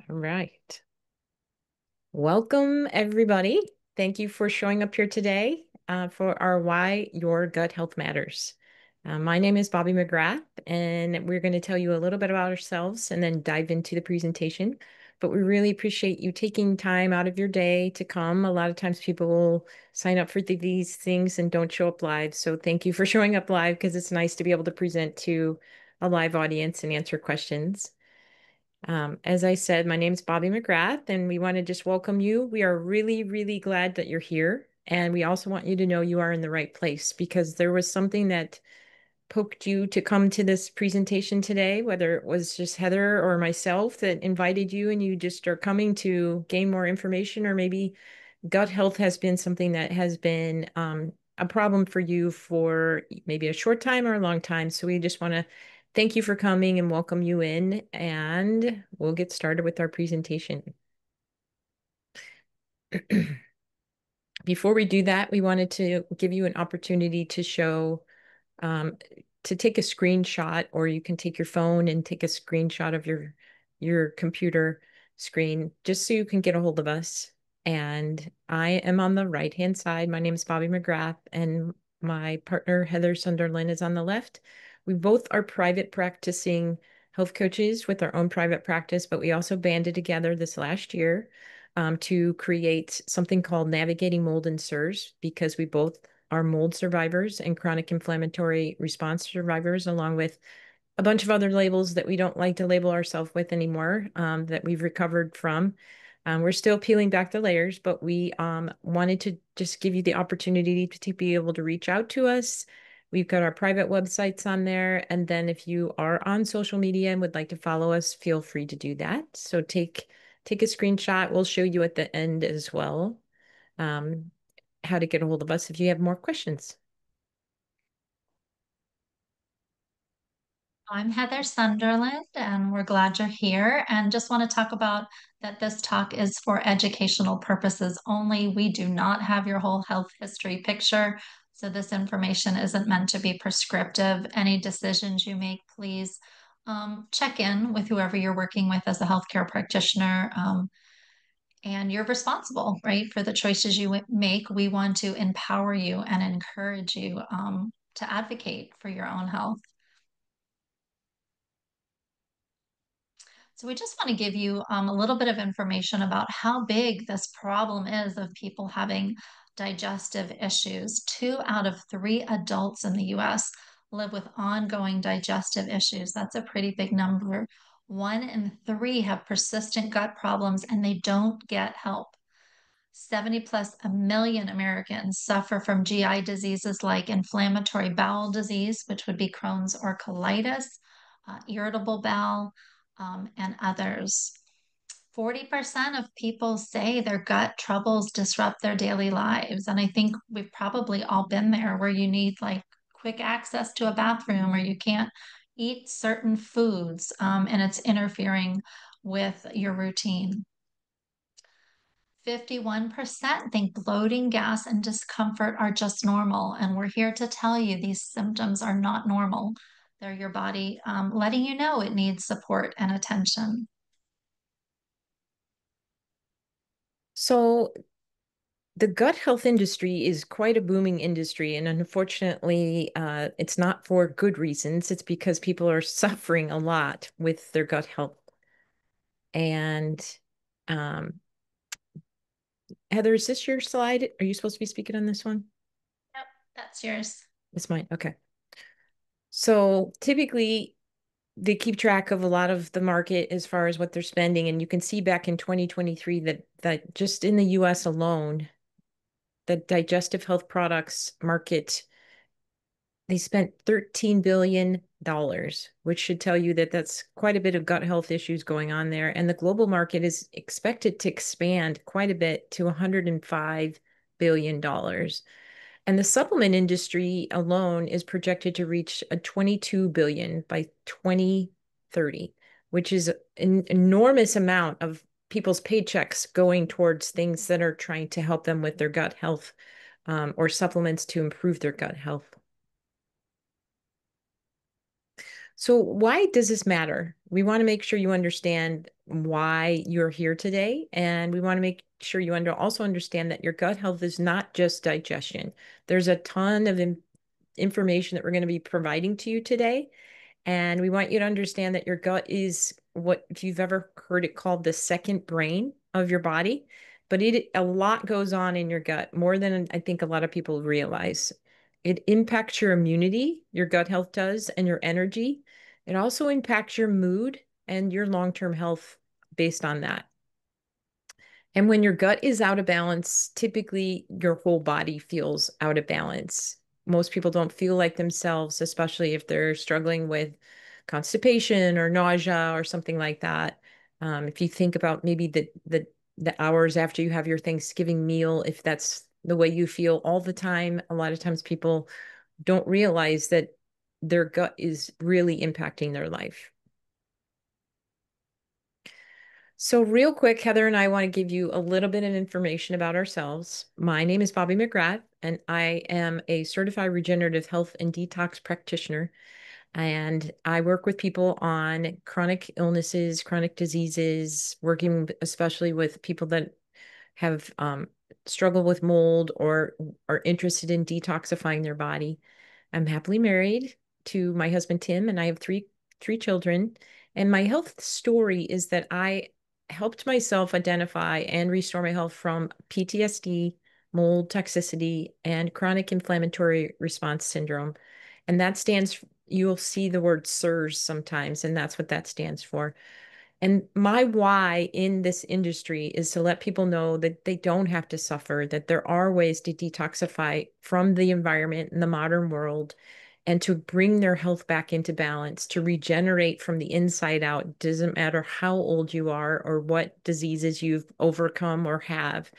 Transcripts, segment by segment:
All right. Welcome, everybody. Thank you for showing up here today for our Why Your Gut Health Matters. My name is Bobbi McGrath, and we're going to tell you a little bit about ourselves and then dive into the presentation. But we really appreciate you taking time out of your day to come. A lot of times people will sign up for these things and don't show up live. So thank you for showing up live because it's nice to be able to present to a live audience and answer questions. As I said, my name is Bobbi McGrath, and we want to just welcome you. We are really, really glad that you're here. And we also want you to know you are in the right place because there was something that poked you to come to this presentation today, whether it was just Heather or myself that invited you and you just are coming to gain more information, or maybe gut health has been something that has been a problem for you for maybe a short time or a long time. So we just want to thank you for coming and welcome you in, and we'll get started with our presentation. Before we do that, we wanted to give you an opportunity to show um, to take a screenshot, or you can take your phone and take a screenshot of your computer screen just so you can get a hold of us. And I am on the right-hand side. My name is Bobbi McGrath, and my partner, Heather Sunderland, is on the left. We both are private practicing health coaches with our own private practice, but we also banded together this last year to create something called Navigating Mold and SIRS, because we both are mold survivors and chronic inflammatory response survivors, along with a bunch of other labels that we don't like to label ourselves with anymore, that we've recovered from. We're still peeling back the layers, but we wanted to just give you the opportunity to be able to reach out to us. We've got our private websites on there. And then if you are on social media and would like to follow us, feel free to do that. So take a screenshot. We'll show you at the end as well um, how to get a hold of us if you have more questions. I'm Heather Sunderland, and we're glad you're here. And just want to talk about that this talk is for educational purposes only. We do not have your whole health history picture, so this information isn't meant to be prescriptive. Any decisions you make, please check in with whoever you're working with as a healthcare practitioner. And you're responsible, right, for the choices you make. We want to empower you and encourage you to advocate for your own health. So we just want to give you a little bit of information about how big this problem is of people having digestive issues. 2 out of 3 adults in the US live with ongoing digestive issues. That's a pretty big number. 1 in 3 have persistent gut problems and they don't get help. 70 plus a million Americans suffer from GI diseases like inflammatory bowel disease, which would be Crohn's or colitis, irritable bowel, and others. 40% of people say their gut troubles disrupt their daily lives. And I think we've probably all been there where you need like quick access to a bathroom or you can't eat certain foods and it's interfering with your routine. 51% think bloating, gas, and discomfort are just normal. And we're here to tell you these symptoms are not normal. They're your body letting you know it needs support and attention. So the gut health industry is quite a booming industry, and unfortunately, it's not for good reasons. It's because people are suffering a lot with their gut health. And um, Heather, is this your slide? Are you supposed to be speaking on this one? Yep, that's yours. It's mine. Okay. So typically, they keep track of a lot of the market as far as what they're spending, and you can see back in 2023 that just in the U.S. alone, the digestive health products market, they spent $13 billion, which should tell you that that's quite a bit of gut health issues going on there. And the global market is expected to expand quite a bit to $105 billion. And the supplement industry alone is projected to reach a 22 billion by 2030, which is an enormous amount of people's paychecks going towards things that are trying to help them with their gut health, or supplements to improve their gut health. So, why does this matter? We want to make sure you understand why you're here today, and we want to make sure you also understand that your gut health is not just digestion. There's a ton of information that we're going to be providing to you today, and we want you to understand that your gut is what, if you've ever heard it called the second brain of your body, but a lot goes on in your gut, more than I think a lot of people realize. It impacts your immunity, your gut health does, and your energy. It also impacts your mood and your long-term health based on that. And when your gut is out of balance, typically your whole body feels out of balance. Most people don't feel like themselves, especially if they're struggling with constipation or nausea or something like that. If you think about maybe the hours after you have your Thanksgiving meal, if that's the way you feel all the time, a lot of times people don't realize that their gut is really impacting their life. So, real quick, Heather and I want to give you a little bit of information about ourselves. My name is Bobbi McGrath, and I am a certified regenerative health and detox practitioner. And I work with people on chronic illnesses, chronic diseases, working especially with people that have struggled with mold or are interested in detoxifying their body. I'm happily married to my husband Tim, and I have three children. And my health story is that I helped myself identify and restore my health from PTSD, mold toxicity, and chronic inflammatory response syndrome. And that stands, you'll see the word SIRS sometimes, and that's what that stands for. And my why in this industry is to let people know that they don't have to suffer, that there are ways to detoxify from the environment in the modern world and to bring their health back into balance, to regenerate from the inside out. It doesn't matter how old you are or what diseases you've overcome or have.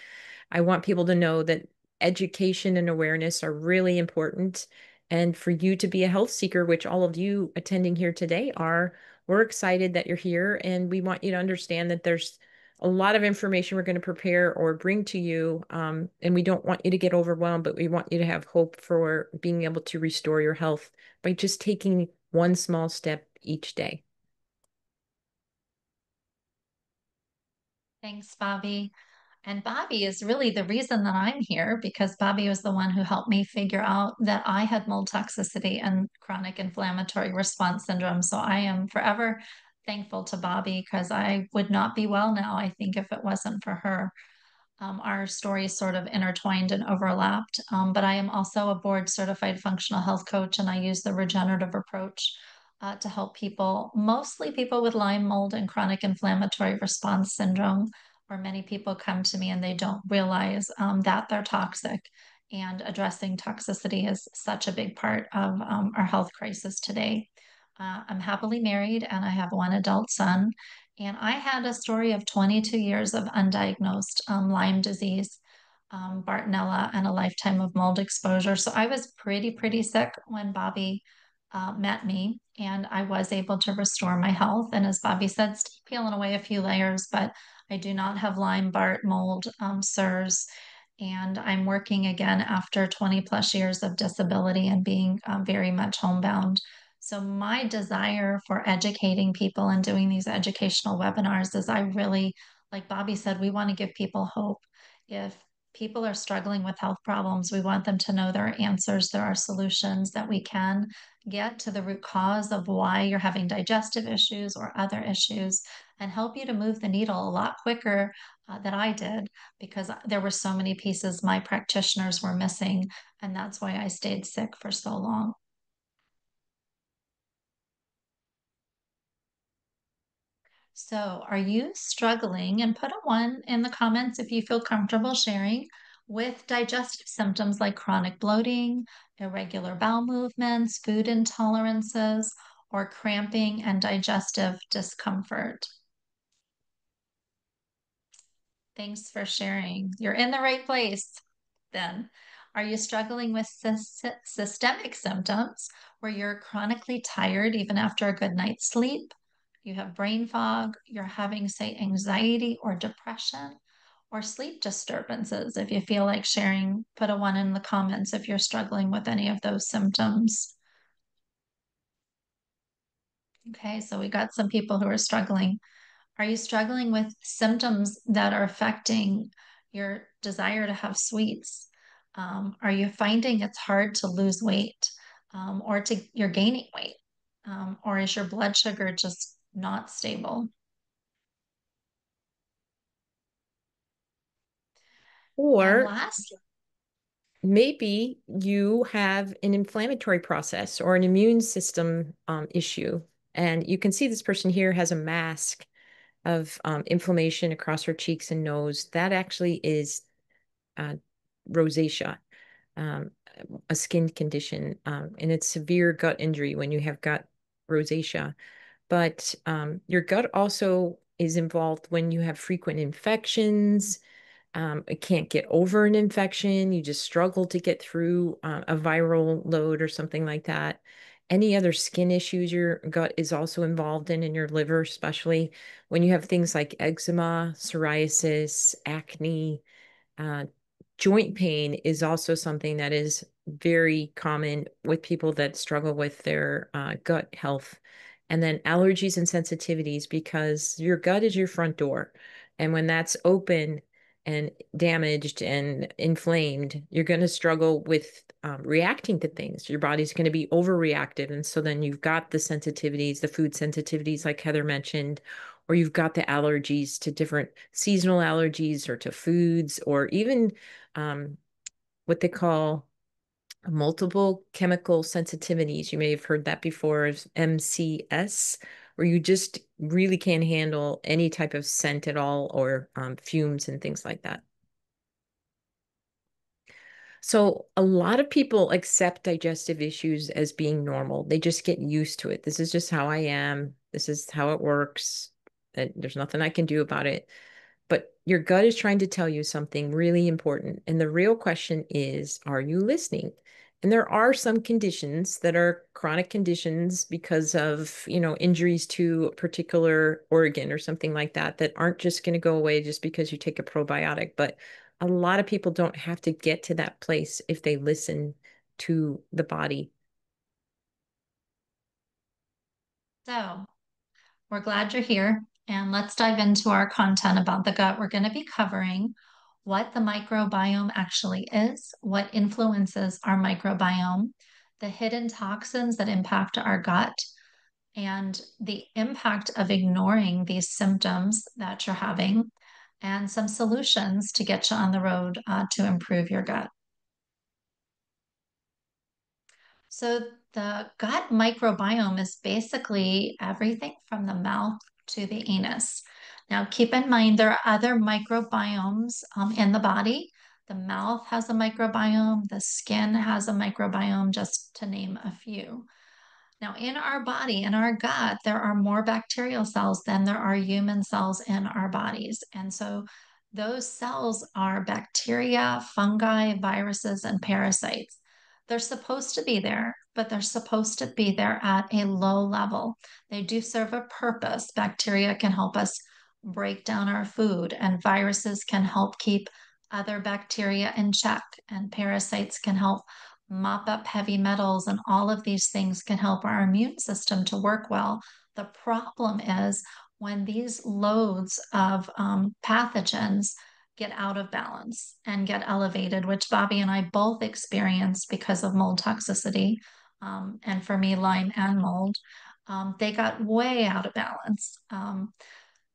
I want people to know that education and awareness are really important. And for you to be a health seeker, which all of you attending here today are, we're excited that you're here. And we want you to understand that there's a lot of information we're going to prepare or bring to you. And we don't want you to get overwhelmed, but we want you to have hope for being able to restore your health by just taking one small step each day. Thanks, Bobby. And Bobby is really the reason that I'm here because Bobby was the one who helped me figure out that I had mold toxicity and chronic inflammatory response syndrome. So I am forever thankful to Bobby because I would not be well now, I think, if it wasn't for her. Our stories sort of intertwined and overlapped. But I am also a board certified functional health coach, and I use the regenerative approach to help people, mostly people with Lyme mold and chronic inflammatory response syndrome, where many people come to me and they don't realize that they're toxic. And addressing toxicity is such a big part of our health crisis today. I'm happily married and I have one adult son. And I had a story of 22 years of undiagnosed Lyme disease, Bartonella, and a lifetime of mold exposure. So I was pretty sick when Bobby met me, and I was able to restore my health. And as Bobby said, still peeling away a few layers, but I do not have Lyme, Bart, mold, SIRS. And I'm working again after 20 plus years of disability and being very much homebound. So, my desire for educating people and doing these educational webinars is I really, like Bobby said, we want to give people hope. If people are struggling with health problems, we want them to know there are answers, there are solutions that we can get to the root cause of why you're having digestive issues or other issues and help you to move the needle a lot quicker than I did because there were so many pieces my practitioners were missing. And that's why I stayed sick for so long. So, are you struggling? And put a one in the comments if you feel comfortable sharing with digestive symptoms like chronic bloating, irregular bowel movements, food intolerances, or cramping and digestive discomfort. Thanks for sharing. You're in the right place then. Are you struggling with systemic symptoms where you're chronically tired even after a good night's sleep? You have brain fog, you're having, say, anxiety or depression or sleep disturbances. If you feel like sharing, put a one in the comments if you're struggling with any of those symptoms. Okay, so we got some people who are struggling. Are you struggling with symptoms that are affecting your desire to have sweets? Are you finding it's hard to lose weight, or to you're gaining weight? Or is your blood sugar just not stable? And Or last, maybe you have an inflammatory process or an immune system issue. And you can see this person here has a mask of inflammation across her cheeks and nose. That actually is uh, rosacea, um, a skin condition, and it's severe gut injury when you have gut rosacea. But your gut also is involved when you have frequent infections. It can't get over an infection. You just struggle to get through a viral load or something like that. Any other skin issues your gut is also involved in your liver, especially when you have things like eczema, psoriasis, acne, uh, joint pain is also something that is very common with people that struggle with their gut health. And then allergies and sensitivities, because your gut is your front door. And when that's open and damaged and inflamed, you're going to struggle with reacting to things. Your body's going to be overreactive. And so then you've got the sensitivities, the food sensitivities, like Heather mentioned, or you've got the allergies to different seasonal allergies or to foods, or even um, what they call multiple chemical sensitivities. You may have heard that before as MCS, where you just really can't handle any type of scent at all, or fumes and things like that. So a lot of people accept digestive issues as being normal. They just get used to it. This is just how I am. This is how it works. There's nothing I can do about it. But your gut is trying to tell you something really important. And the real question is, are you listening? And there are some conditions that are chronic conditions because of, injuries to a particular organ or something like that, that aren't just going to go away just because you take a probiotic. But a lot of people don't have to get to that place if they listen to the body. so we're glad you're here, and let's dive into our content about the gut. We're going to be covering what the microbiome actually is, what influences our microbiome, the hidden toxins that impact our gut, and the impact of ignoring these symptoms that you're having, and some solutions to get you on the road to improve your gut. So, the gut microbiome is basically everything from the mouth to the anus. Now, keep in mind there are other microbiomes in the body. The mouth has a microbiome, the skin has a microbiome, just to name a few. Now, in our body, in our gut, there are more bacterial cells than there are human cells in our bodies. And so those cells are bacteria, fungi, viruses, and parasites. They're supposed to be there, but they're supposed to be there at a low level. They do serve a purpose. Bacteria can help us break down our food, and viruses can help keep other bacteria in check, and parasites can help mop up heavy metals, and all of these things can help our immune system to work well. The problem is when these loads of pathogens get out of balance and get elevated, which Bobbi and I both experienced because of mold toxicity. And for me, Lyme and mold, they got way out of balance.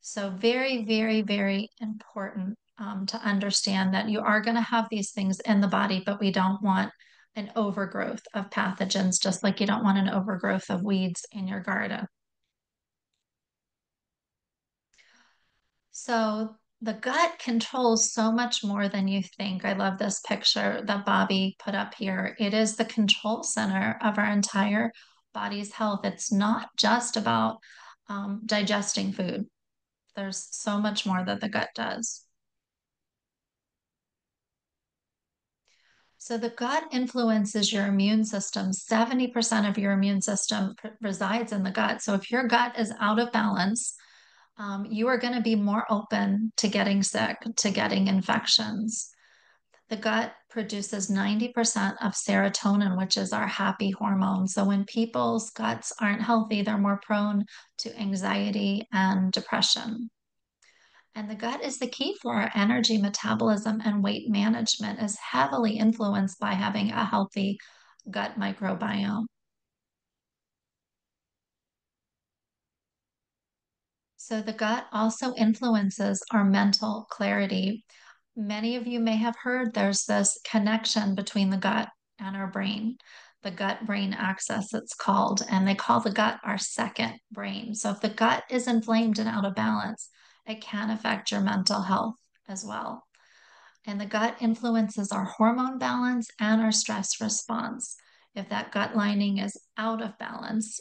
So, very, very, very important to understand that you are going to have these things in the body, but we don't want an overgrowth of pathogens, just like you don't want an overgrowth of weeds in your garden. So, the gut controls so much more than you think. I love this picture that Bobbi put up here. It is the control center of our entire body's health. It's not just about digesting food. There's so much more that the gut does. So the gut influences your immune system. 70% of your immune system resides in the gut. So if your gut is out of balance, you are going to be more open to getting sick, to getting infections. The gut produces 90% of serotonin, which is our happy hormone. So when people's guts aren't healthy, they're more prone to anxiety and depression. And the gut is the key for our energy metabolism, and weight management is heavily influenced by having a healthy gut microbiome. So the gut also influences our mental clarity. Many of you may have heard there's this connection between the gut and our brain, the gut brain axis, it's called, and they call the gut our second brain. So if the gut is inflamed and out of balance, it can affect your mental health as well. And the gut influences our hormone balance and our stress response. If that gut lining is out of balance,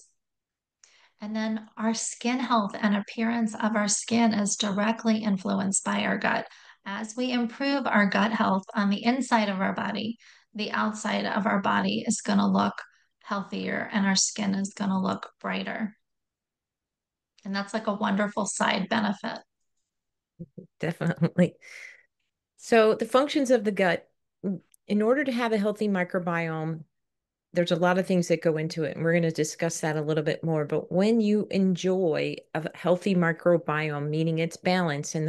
and then our skin health and appearance of our skin is directly influenced by our gut. As we improve our gut health on the inside of our body, the outside of our body is going to look healthier and our skin is going to look brighter. And that's like a wonderful side benefit. Definitely. So the functions of the gut, in order to have a healthy microbiome, there's a lot of things that go into it, and we're going to discuss that a little bit more. But when you enjoy a healthy microbiome, meaning it's balanced and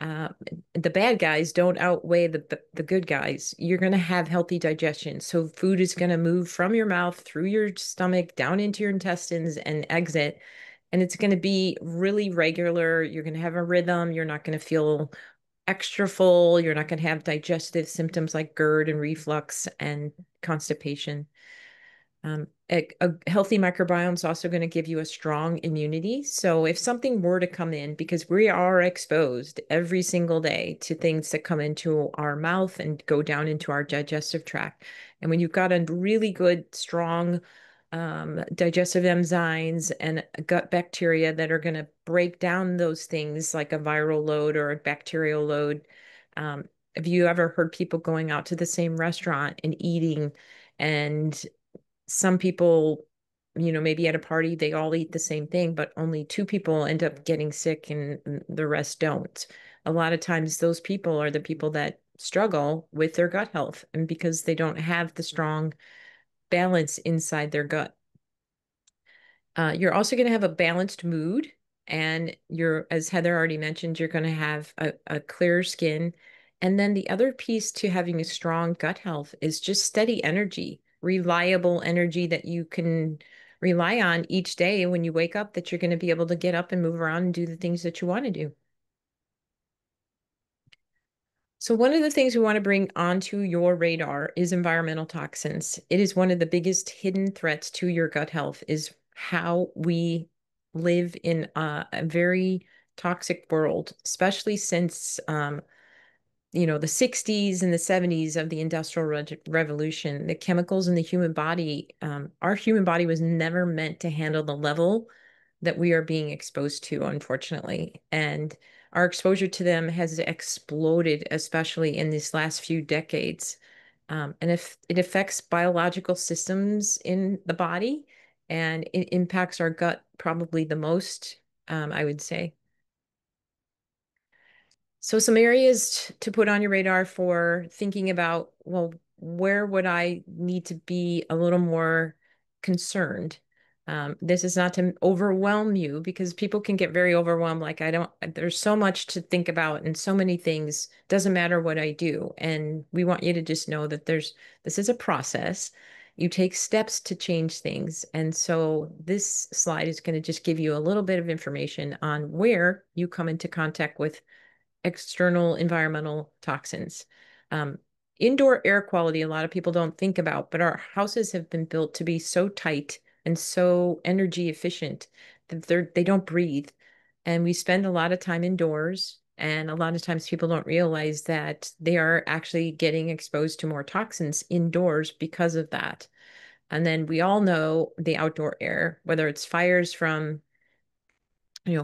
uh, the bad guys don't outweigh the good guys, you're going to have healthy digestion. So food is going to move from your mouth through your stomach down into your intestines and exit. And it's going to be really regular. You're going to have a rhythm. You're not going to feel extra full. You're not going to have digestive symptoms like GERD and reflux and constipation. A healthy microbiome is also going to give you a strong immunity. So if something were to come in, because we are exposed every single day to things that come into our mouth and go down into our digestive tract. And when you've got a really good, strong digestive enzymes and gut bacteria that are going to break down those things like a viral load or a bacterial load. Um, have you ever heard people going out to the same restaurant and eating, and some people, maybe at a party, they all eat the same thing, but only two people end up getting sick and the rest don't. A lot of times, those people are the people that struggle with their gut health, and because they don't have the strong balance inside their gut. You're also going to have a balanced mood, and as Heather already mentioned, you're going to have a clearer skin. And then the other piece to having a strong gut health is just steady energy, reliable energy that you can rely on each day when you wake up, that you're going to be able to get up and move around and do the things that you want to do. So one of the things we want to bring onto your radar is environmental toxins. It is one of the biggest hidden threats to your gut health, is how we live in a very toxic world, especially since the 60s and the 70s of the Industrial Revolution. The chemicals in the human body, our human body was never meant to handle the level that we are being exposed to, unfortunately. And our exposure to them has exploded, especially in these last few decades. And if it affects biological systems in the body, and it impacts our gut probably the most, I would say. So some areas to put on your radar for thinking about, well, where would I need to be a little more concerned? This is not to overwhelm you, because people can get very overwhelmed. Like, there's so much to think about and so many things, doesn't matter what I do. And we want you to just know that this is a process. You take steps to change things. And so this slide is going to just give you a little bit of information on where you come into contact with external environmental toxins. Um, Indoor air quality, a lot of people don't think about, but our houses have been built to be so tight and so energy efficient that they don't breathe. And we spend a lot of time indoors. And a lot of times people don't realize that they are actually getting exposed to more toxins indoors because of that. And then we all know the outdoor air, whether it's fires from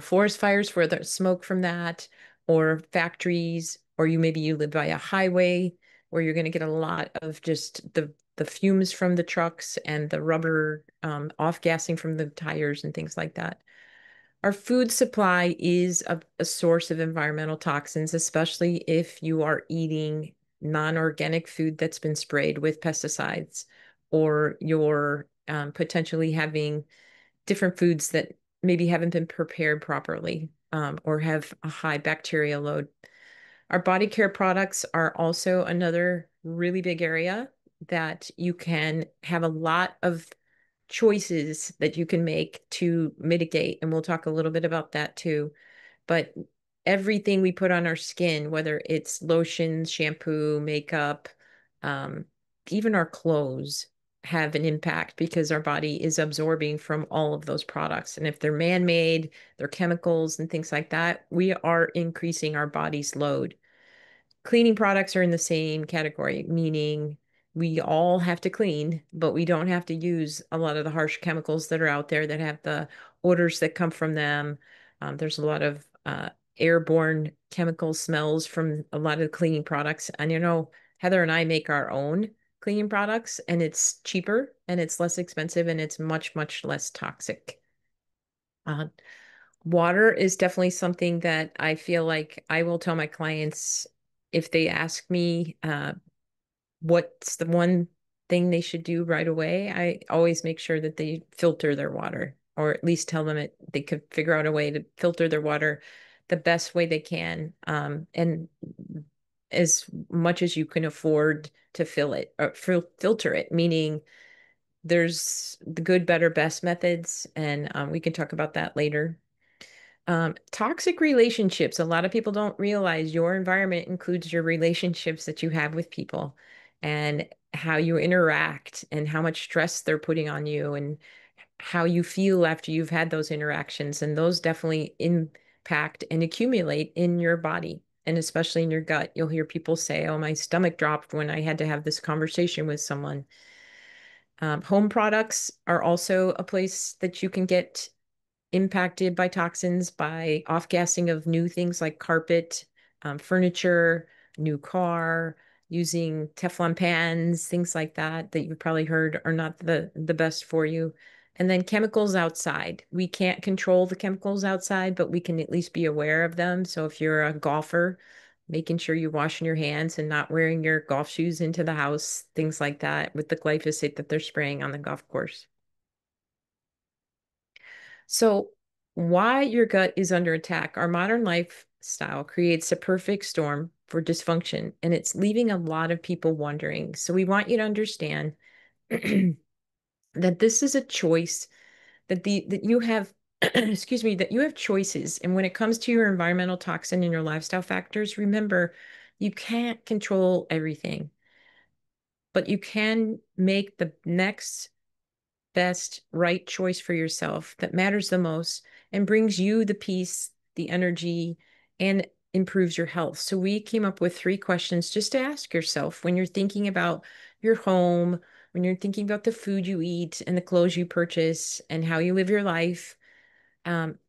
forest fires where there's smoke from that, or factories, or maybe you live by a highway where you're going to get a lot of just the fumes from the trucks and the rubber off gassing from the tires and things like that. Our food supply is a source of environmental toxins, especially if you are eating non-organic food that's been sprayed with pesticides, or you're potentially having different foods that maybe haven't been prepared properly, or have a high bacteria load. Our body care products are also another really big area that you can have a lot of choices that you can make to mitigate. And we'll talk a little bit about that too. But everything we put on our skin, whether it's lotions, shampoo, makeup, um, even our clothes, have an impact because our body is absorbing from all of those products. And if they're man-made, they're chemicals and things like that, we are increasing our body's load. Cleaning products are in the same category, meaning we all have to clean, but we don't have to use a lot of the harsh chemicals that are out there that have the odors that come from them. There's a lot of airborne chemical smells from a lot of the cleaning products. And Heather and I make our own cleaning products, and it's cheaper and it's less expensive and it's much, much less toxic. Uh, Water is definitely something that I feel like I will tell my clients if they ask me what's the one thing they should do right away. I always make sure that they filter their water, or at least tell them they could figure out a way to filter their water the best way they can, and as much as you can afford to fill it or filter it, meaning there's the good, better, best methods, and we can talk about that later. Toxic relationships. A lot of people don't realize your environment includes your relationships that you have with people, and how you interact and how much stress they're putting on you and how you feel after you've had those interactions. And those definitely impact and accumulate in your body, and especially in your gut. You'll hear people say, "Oh, my stomach dropped when I had to have this conversation with someone." Home products are also a place that you can get impacted by toxins, by off-gassing of new things like carpet, furniture, new car, using Teflon pans, things like that that you've probably heard are not the best for you. And then chemicals outside. We can't control the chemicals outside, but we can at least be aware of them. So if you're a golfer, making sure you're washing your hands and not wearing your golf shoes into the house, things like that, with the glyphosate that they're spraying on the golf course. So, why your gut is under attack? Our modern lifestyle creates a perfect storm for dysfunction, and it's leaving a lot of people wondering. So, we want you to understand that this is a choice, that you have excuse me, that you have choices. And when it comes to your environmental toxin and your lifestyle factors, remember, you can't control everything, but you can make the next best right choice for yourself that matters the most and brings you the peace, the energy, and improves your health. So we came up with 3 questions just to ask yourself when you're thinking about your home, when you're thinking about the food you eat and the clothes you purchase and how you live your life.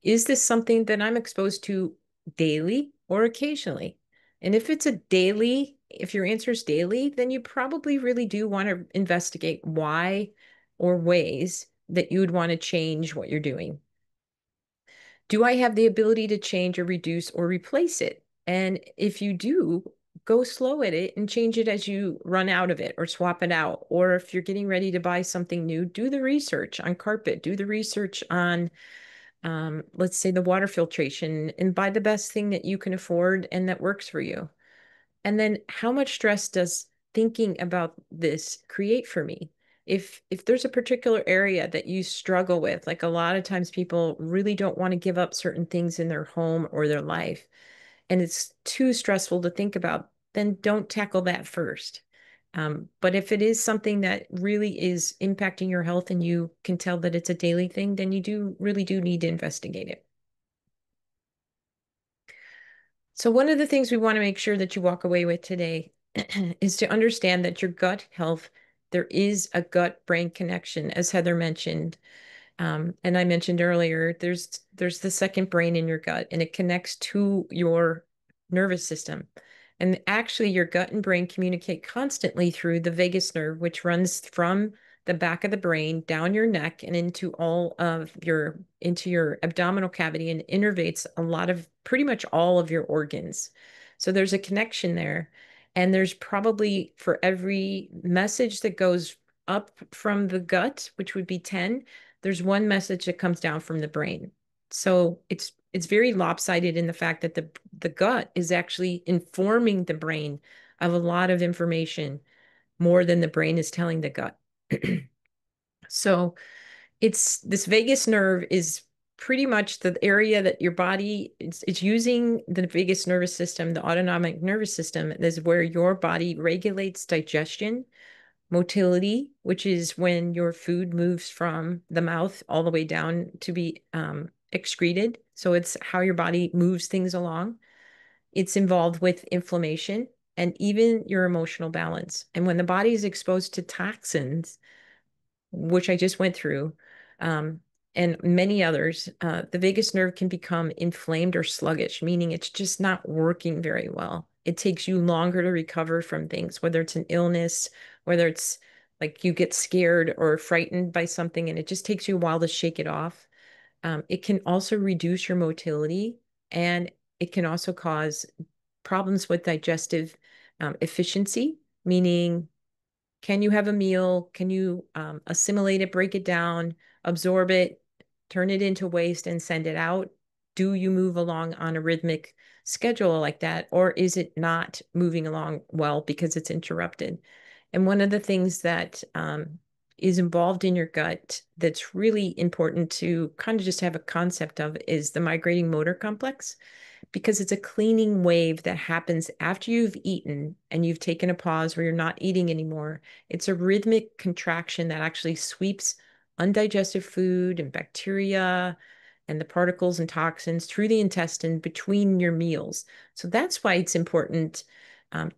Is this something that I'm exposed to daily or occasionally? And if it's a daily, if your answer is daily, then you probably really do want to investigate why or ways that you would want to change what you're doing. Do I have the ability to change or reduce or replace it? And if you do, go slow at it and change it as you run out of it or swap it out. Or if you're getting ready to buy something new, do the research on carpet, do the research on let's say the water filtration, and buy the best thing that you can afford and that works for you. And then how much stress does thinking about this create for me? If there's a particular area that you struggle with, like a lot of times people really don't want to give up certain things in their home or their life, and it's too stressful to think about, then don't tackle that first. But if it is something that really is impacting your health and you can tell that it's a daily thing, then you really do need to investigate it. So one of the things we want to make sure that you walk away with today is to understand that your gut health, there is a gut-brain connection, as Heather mentioned. And I mentioned earlier, there's the second brain in your gut, and it connects to your nervous system. And actually, your gut and brain communicate constantly through the vagus nerve, which runs from the back of the brain, down your neck, and into into your abdominal cavity, and innervates a lot of pretty much all of your organs. So there's a connection there. And there's probably, for every message that goes up from the gut, which would be 10, there's one message that comes down from the brain. So it's very lopsided in the fact that the gut is actually informing the brain of a lot of information more than the brain is telling the gut. So it's this vagus nerve is pretty much the area that your body it's using the vagus nervous system, the autonomic nervous system, is where your body regulates digestion, motility, which is when your food moves from the mouth all the way down to be excreted. So it's how your body moves things along. It's involved with inflammation and even your emotional balance. And when the body is exposed to toxins, which I just went through, um, and many others, the vagus nerve can become inflamed or sluggish, meaning it's just not working very well. It takes you longer to recover from things, whether it's an illness, whether it's like you get scared or frightened by something, and it just takes you a while to shake it off. It can also reduce your motility, and it can also cause problems with digestive efficiency, meaning can you have a meal? Can you assimilate it, break it down, absorb it, turn it into waste, and send it out? Do you move along on a rhythmic schedule like that? Or is it not moving along well because it's interrupted? And one of the things that is involved in your gut that's really important to kind of just have a concept of is the migrating motor complex, because it's a cleaning wave that happens after you've eaten and you've taken a pause where you're not eating anymore. It's a rhythmic contraction that actually sweeps undigested food and bacteria and the particles and toxins through the intestine between your meals. So that's why it's important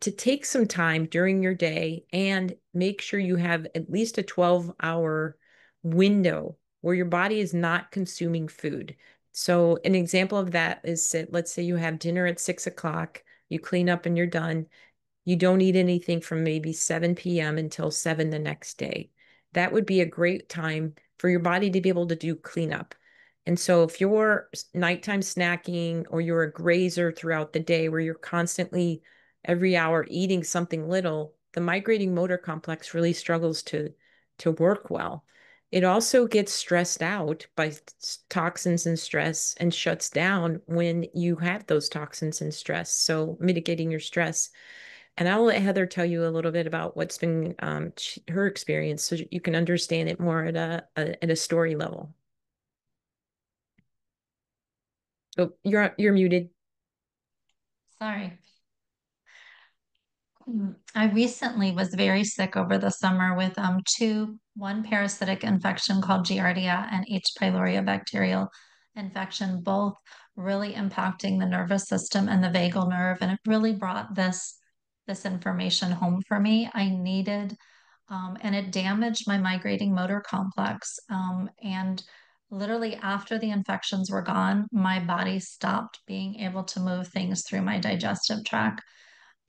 to take some time during your day and make sure you have at least a 12-hour window where your body is not consuming food. So an example of that is that, let's say you have dinner at 6 o'clock, you clean up and you're done. You don't eat anything from maybe 7 p.m. until 7 the next day. That would be a great time for your body to be able to do cleanup. And so if you're nighttime snacking or you're a grazer throughout the day where you're constantly every hour eating something little, the migrating motor complex really struggles to work well. It also gets stressed out by toxins and stress and shuts down when you have those toxins and stress. So mitigating your stress. And I'll let Heather tell you a little bit about what's been her experience so you can understand it more at a story level. Oh, you're muted. Sorry. I recently was very sick over the summer with one parasitic infection called Giardia and H. pylori bacterial infection, both really impacting the nervous system and the vagal nerve. And it really brought this information home for me. I needed, and it damaged my migrating motor complex. And literally after the infections were gone, my body stopped being able to move things through my digestive tract,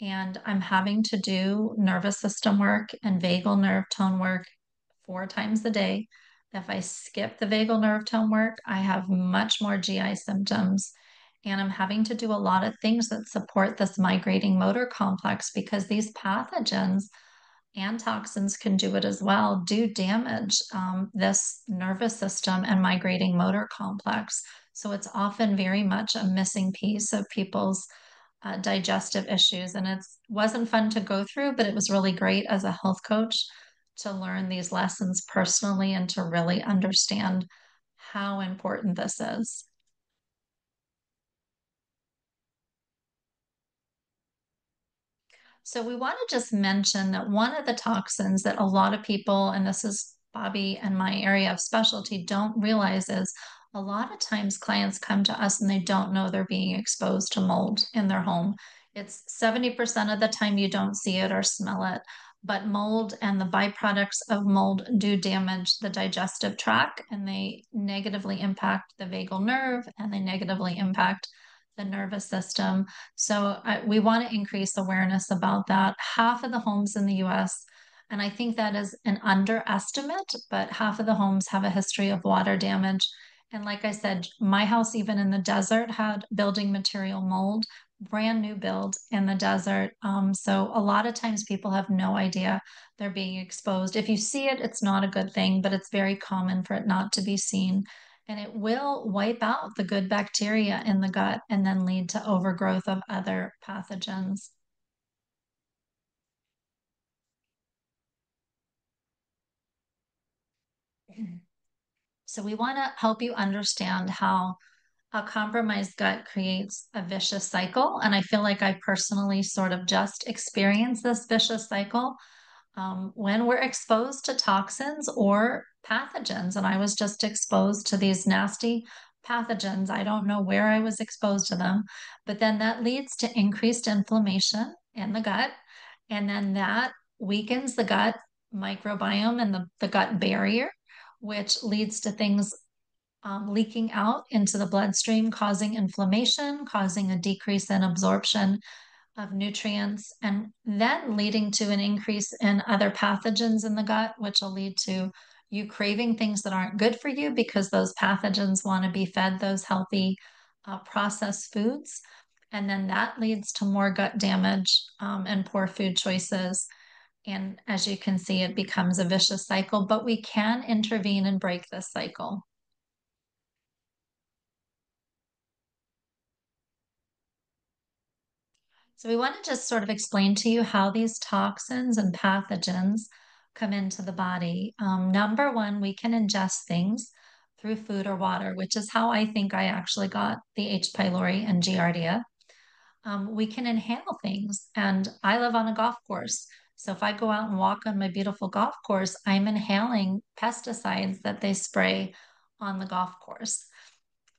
and I'm having to do nervous system work and vagal nerve tone work 4 times a day. If I skip the vagal nerve tone work, I have much more GI symptoms. And I'm having to do a lot of things that support this migrating motor complex because these pathogens and toxins can do it as well, do damage this nervous system and migrating motor complex. So it's often very much a missing piece of people's digestive issues. And it wasn't fun to go through, but it was really great as a health coach to learn these lessons personally and to really understand how important this is. So we want to just mention that one of the toxins that a lot of people, and this is Bobbi and my area of specialty, don't realize is a lot of times clients come to us and they don't know they're being exposed to mold in their home. It's 70% of the time you don't see it or smell it, but mold and the byproducts of mold do damage the digestive tract, and they negatively impact the vagal nerve, and they negatively impact the nervous system. So we want to increase awareness about that. Half of the homes in the US And I think that is an underestimate, but half of the homes have a history of water damage. And like I said, my house, even in the desert, had building material mold, brand new build in the desert. So a lot of times people have no idea they're being exposed. If you see it, it's not a good thing, but it's very common for it not to be seen. And it will wipe out the good bacteria in the gut and then lead to overgrowth of other pathogens. So we want to help you understand how a compromised gut creates a vicious cycle. And I feel like I personally sort of just experienced this vicious cycle when we're exposed to toxins or pathogens. And I was just exposed to these nasty pathogens. I don't know where I was exposed to them, but then that leads to increased inflammation in the gut. And then that weakens the gut microbiome and the gut barrier, which leads to things leaking out into the bloodstream, causing inflammation, causing a decrease in absorption of nutrients, and then leading to an increase in other pathogens in the gut, which will lead to you craving things that aren't good for you because those pathogens want to be fed those healthy processed foods. And then that leads to more gut damage and poor food choices. And as you can see, it becomes a vicious cycle, but we can intervene and break this cycle. So we want to just sort of explain to you how these toxins and pathogens come into the body. Number one, we can ingest things through food or water, which is how I think I actually got the H. pylori and Giardia. We can inhale things, and I live on a golf course. So if I go out and walk on my beautiful golf course, I'm inhaling pesticides that they spray on the golf course.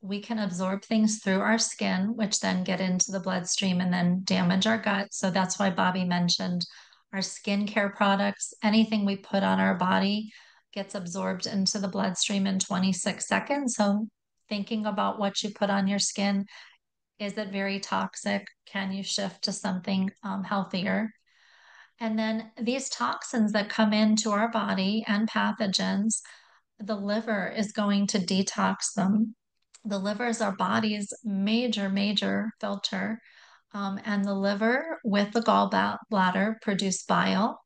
We can absorb things through our skin, which then get into the bloodstream and then damage our gut. So that's why Bobbi mentioned our skincare products. Anything we put on our body gets absorbed into the bloodstream in 26 seconds. So thinking about what you put on your skin, is it very toxic? Can you shift to something healthier? And then these toxins that come into our body and pathogens, the liver is going to detox them. The liver is our body's major filter. And the liver with the gallbladder produce bile.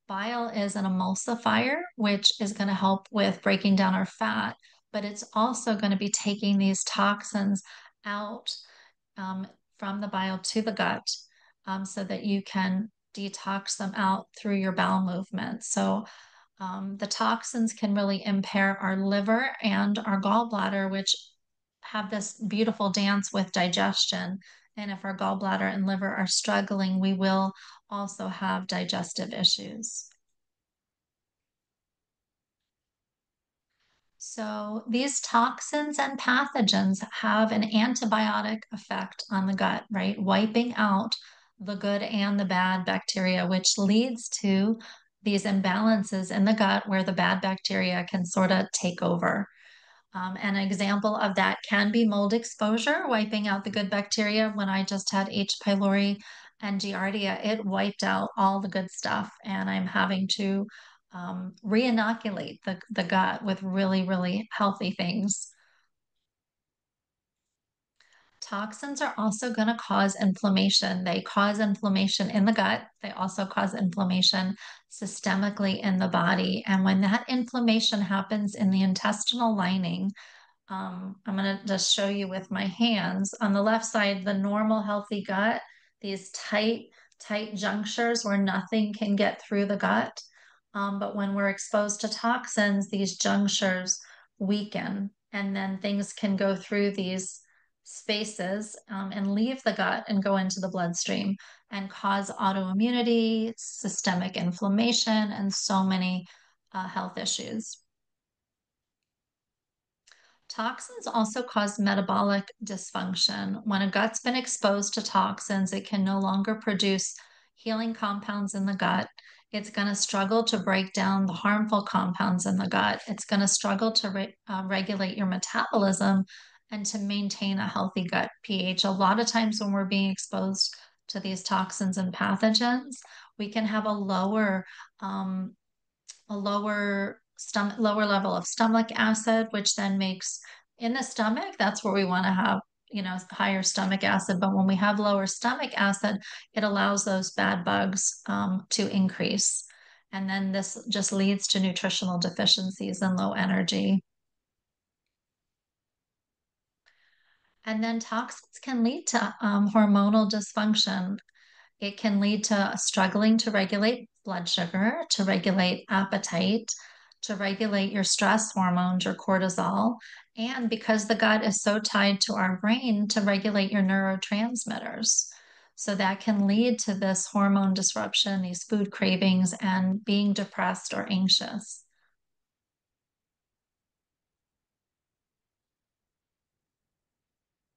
Bile is an emulsifier, which is going to help with breaking down our fat, but it's also going to be taking these toxins out um, from the bile to the gut so that you can detox them out through your bowel movement. So the toxins can really impair our liver and our gallbladder, which have this beautiful dance with digestion. And if our gallbladder and liver are struggling, we will also have digestive issues. So these toxins and pathogens have an antibiotic effect on the gut, right? Wiping out the good and the bad bacteria, which leads to these imbalances in the gut where the bad bacteria can sort of take over. An example of that can be mold exposure, wiping out the good bacteria. When I just had H. pylori and Giardia, it wiped out all the good stuff, and I'm having to re-inoculate the gut with really healthy things. Toxins are also going to cause inflammation. They cause inflammation in the gut. They also cause inflammation systemically in the body. And when that inflammation happens in the intestinal lining, I'm going to just show you with my hands. On the left side, the normal healthy gut, these tight junctures where nothing can get through the gut. But when we're exposed to toxins, these junctures weaken, and then things can go through these spaces and leave the gut and go into the bloodstream and cause autoimmunity, systemic inflammation, and so many health issues. Toxins also cause metabolic dysfunction. When a gut's been exposed to toxins, it can no longer produce healing compounds in the gut. It's going to struggle to break down the harmful compounds in the gut. It's going to struggle to regulate your metabolism and to maintain a healthy gut pH. A lot of times when we're being exposed to these toxins and pathogens, we can have um, lower level of stomach acid, which then makes in the stomach, that's where we want to have, higher stomach acid. But when we have lower stomach acid, it allows those bad bugs to increase. And then this just leads to nutritional deficiencies and low energy. And then toxins can lead to hormonal dysfunction. It can lead to struggling to regulate blood sugar, to regulate appetite, to regulate your stress hormones, your cortisol, and because the gut is so tied to our brain, to regulate your neurotransmitters. So that can lead to this hormone disruption, these food cravings, and being depressed or anxious.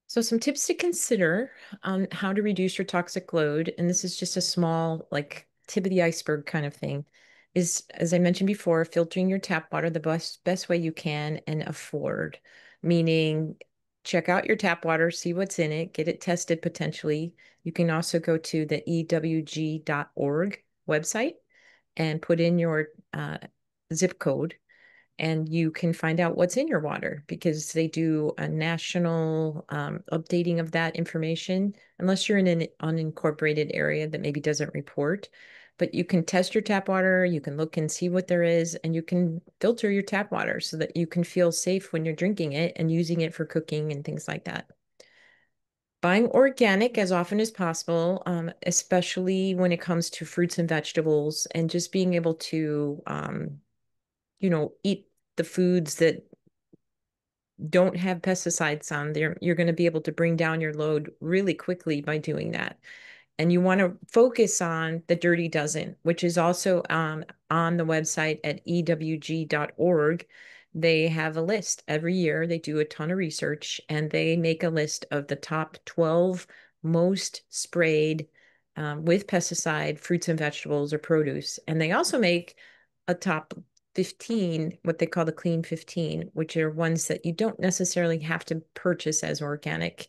So some tips to consider on how to reduce your toxic load, and this is just a small, like tip of the iceberg kind of thing, is as I mentioned before, filtering your tap water the best way you can and afford. Meaning check out your tap water, see what's in it, get it tested potentially. You can also go to the ewg.org website and put in your zip code and you can find out what's in your water because they do a national updating of that information, unless you're in an unincorporated area that maybe doesn't report. But you can test your tap water, you can look and see what there is, and you can filter your tap water so that you can feel safe when you're drinking it and using it for cooking and things like that. Buying organic as often as possible, especially when it comes to fruits and vegetables, and just being able to eat the foods that don't have pesticides on there. You're going to be able to bring down your load really quickly by doing that. And you want to focus on the dirty dozen, which is also on the website at ewg.org. They have a list every year. They do a ton of research and they make a list of the top 12 most sprayed with pesticide fruits and vegetables or produce. And they also make a top 15, what they call the clean 15, which are ones that you don't necessarily have to purchase as organic.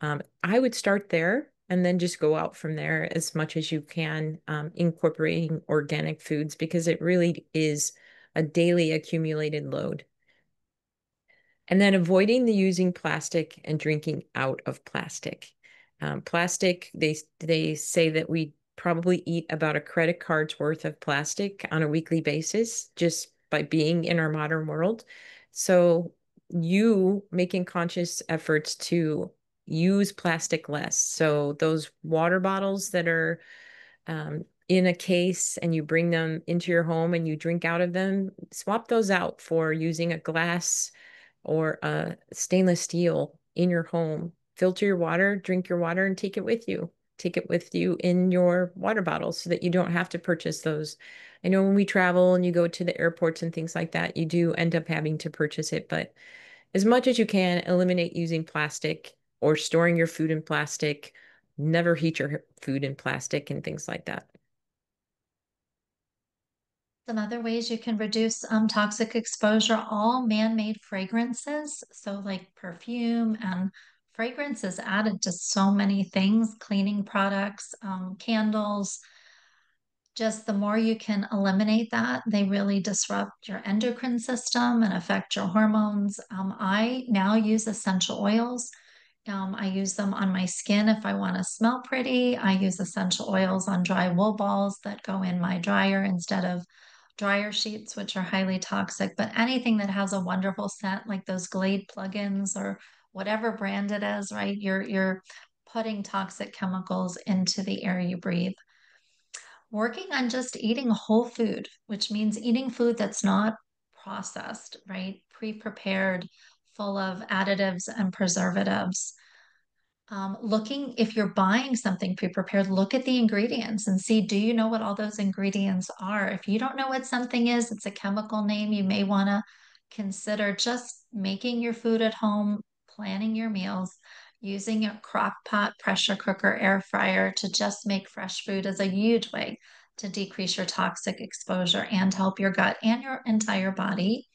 I would start there and then just go out from there as much as you can, incorporating organic foods because it really is a daily accumulated load. And then avoiding the using plastic and drinking out of plastic. Plastic, they say that we probably eat about a credit card's worth of plastic on a weekly basis just by being in our modern world. So you making conscious efforts to use plastic less. So those water bottles that are in a case and you bring them into your home and you drink out of them, swap those out for using a glass or stainless steel in your home. Filter your water, drink your water, and take it with you. Take it with you in your water bottles so that you don't have to purchase those. I know when we travel and you go to the airports and things like that, you do end up having to purchase it, but as much as you can, eliminate using plastic or storing your food in plastic. Never heat your food in plastic and things like that. Some other ways you can reduce toxic exposure, all man-made fragrances. So like perfume and fragrance is added to so many things, cleaning products, candles. Just the more you can eliminate that, they really disrupt your endocrine system and affect your hormones. I now use essential oils. I use them on my skin if I want to smell pretty. I use essential oils on dry wool balls that go in my dryer instead of dryer sheets, which are highly toxic. But anything that has a wonderful scent, like those Glade plugins or whatever brand it is, right? You're putting toxic chemicals into the air you breathe. Working on just eating whole food, which means eating food that's not processed, right? Pre-prepared, full of additives and preservatives. Looking, if you're buying something pre-prepared, look at the ingredients and see, do you know what all those ingredients are? If you don't know what something is, it's a chemical name, you may want to consider just making your food at home, planning your meals, using a crock pot, pressure cooker, air fryer to just make fresh food is a huge way to decrease your toxic exposure and help your gut and your entire body.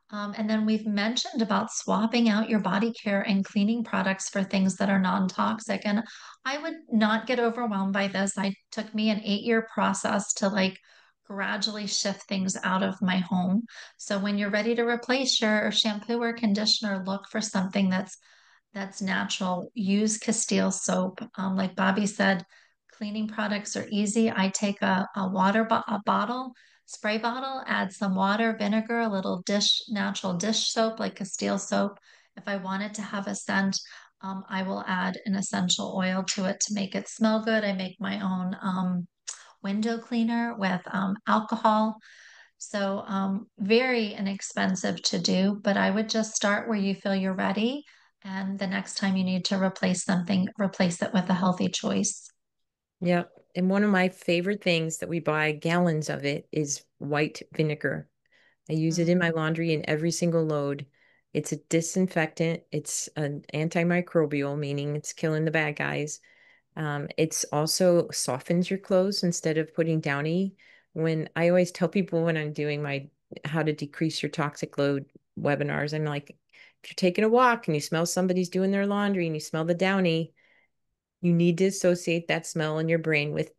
And then we've mentioned about swapping out your body care and cleaning products for things that are non-toxic. And I would not get overwhelmed by this. I took me an 8-year process to like gradually shift things out of my home. So when you're ready to replace your shampoo or conditioner, look for something that's natural. Use Castile soap. Like Bobbi said, cleaning products are easy. I take a bottle, spray bottle, add some water, vinegar, a little natural dish soap like Castile soap. If I wanted to have a scent, I will add an essential oil to it to make it smell good. I make my own window cleaner with alcohol. So, very inexpensive to do, but I would just start where you feel you're ready. And the next time you need to replace something, replace it with a healthy choice. Yep. And one of my favorite things that we buy gallons of it is white vinegar. I use it in my Mm. laundry in every single load. It's a disinfectant. It's an antimicrobial, meaning it's killing the bad guys. It's also softens your clothes instead of putting downy. When I always tell people when I'm doing my how to decrease your toxic load webinars, I'm like, if you're taking a walk and you smell somebody's doing their laundry and you smell the downy, you need to associate that smell in your brain with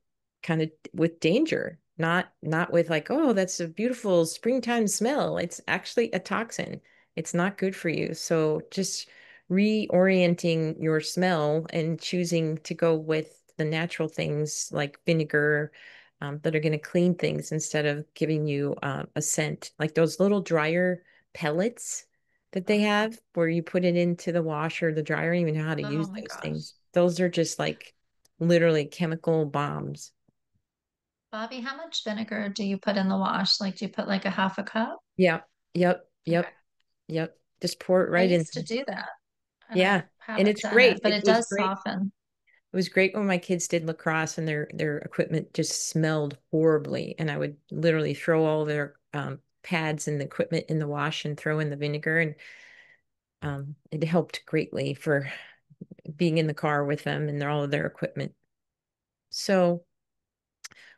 kind of with danger, not with like, oh, that's a beautiful springtime smell. It's actually a toxin. It's not good for you. So just reorienting your smell and choosing to go with the natural things like vinegar, that are going to clean things instead of giving you a scent, like those little dryer pellets that they Oh, have where you put it into the washer or the dryer. I don't even know how to oh use my those gosh. things. Those are just like literally chemical bombs. Bobbi, how much vinegar do you put in the wash? Like, do you put like a half a cup? Yep, yep, Okay. yep, yep. Just pour it I right in. used to do that and I Yeah. And haven't it's done it, great. but it does soften. It was great when my kids did lacrosse and their equipment just smelled horribly. And I would literally throw all their pads and the equipment in the wash and throw in the vinegar. And it helped greatly for being in the car with them and all of their equipment. So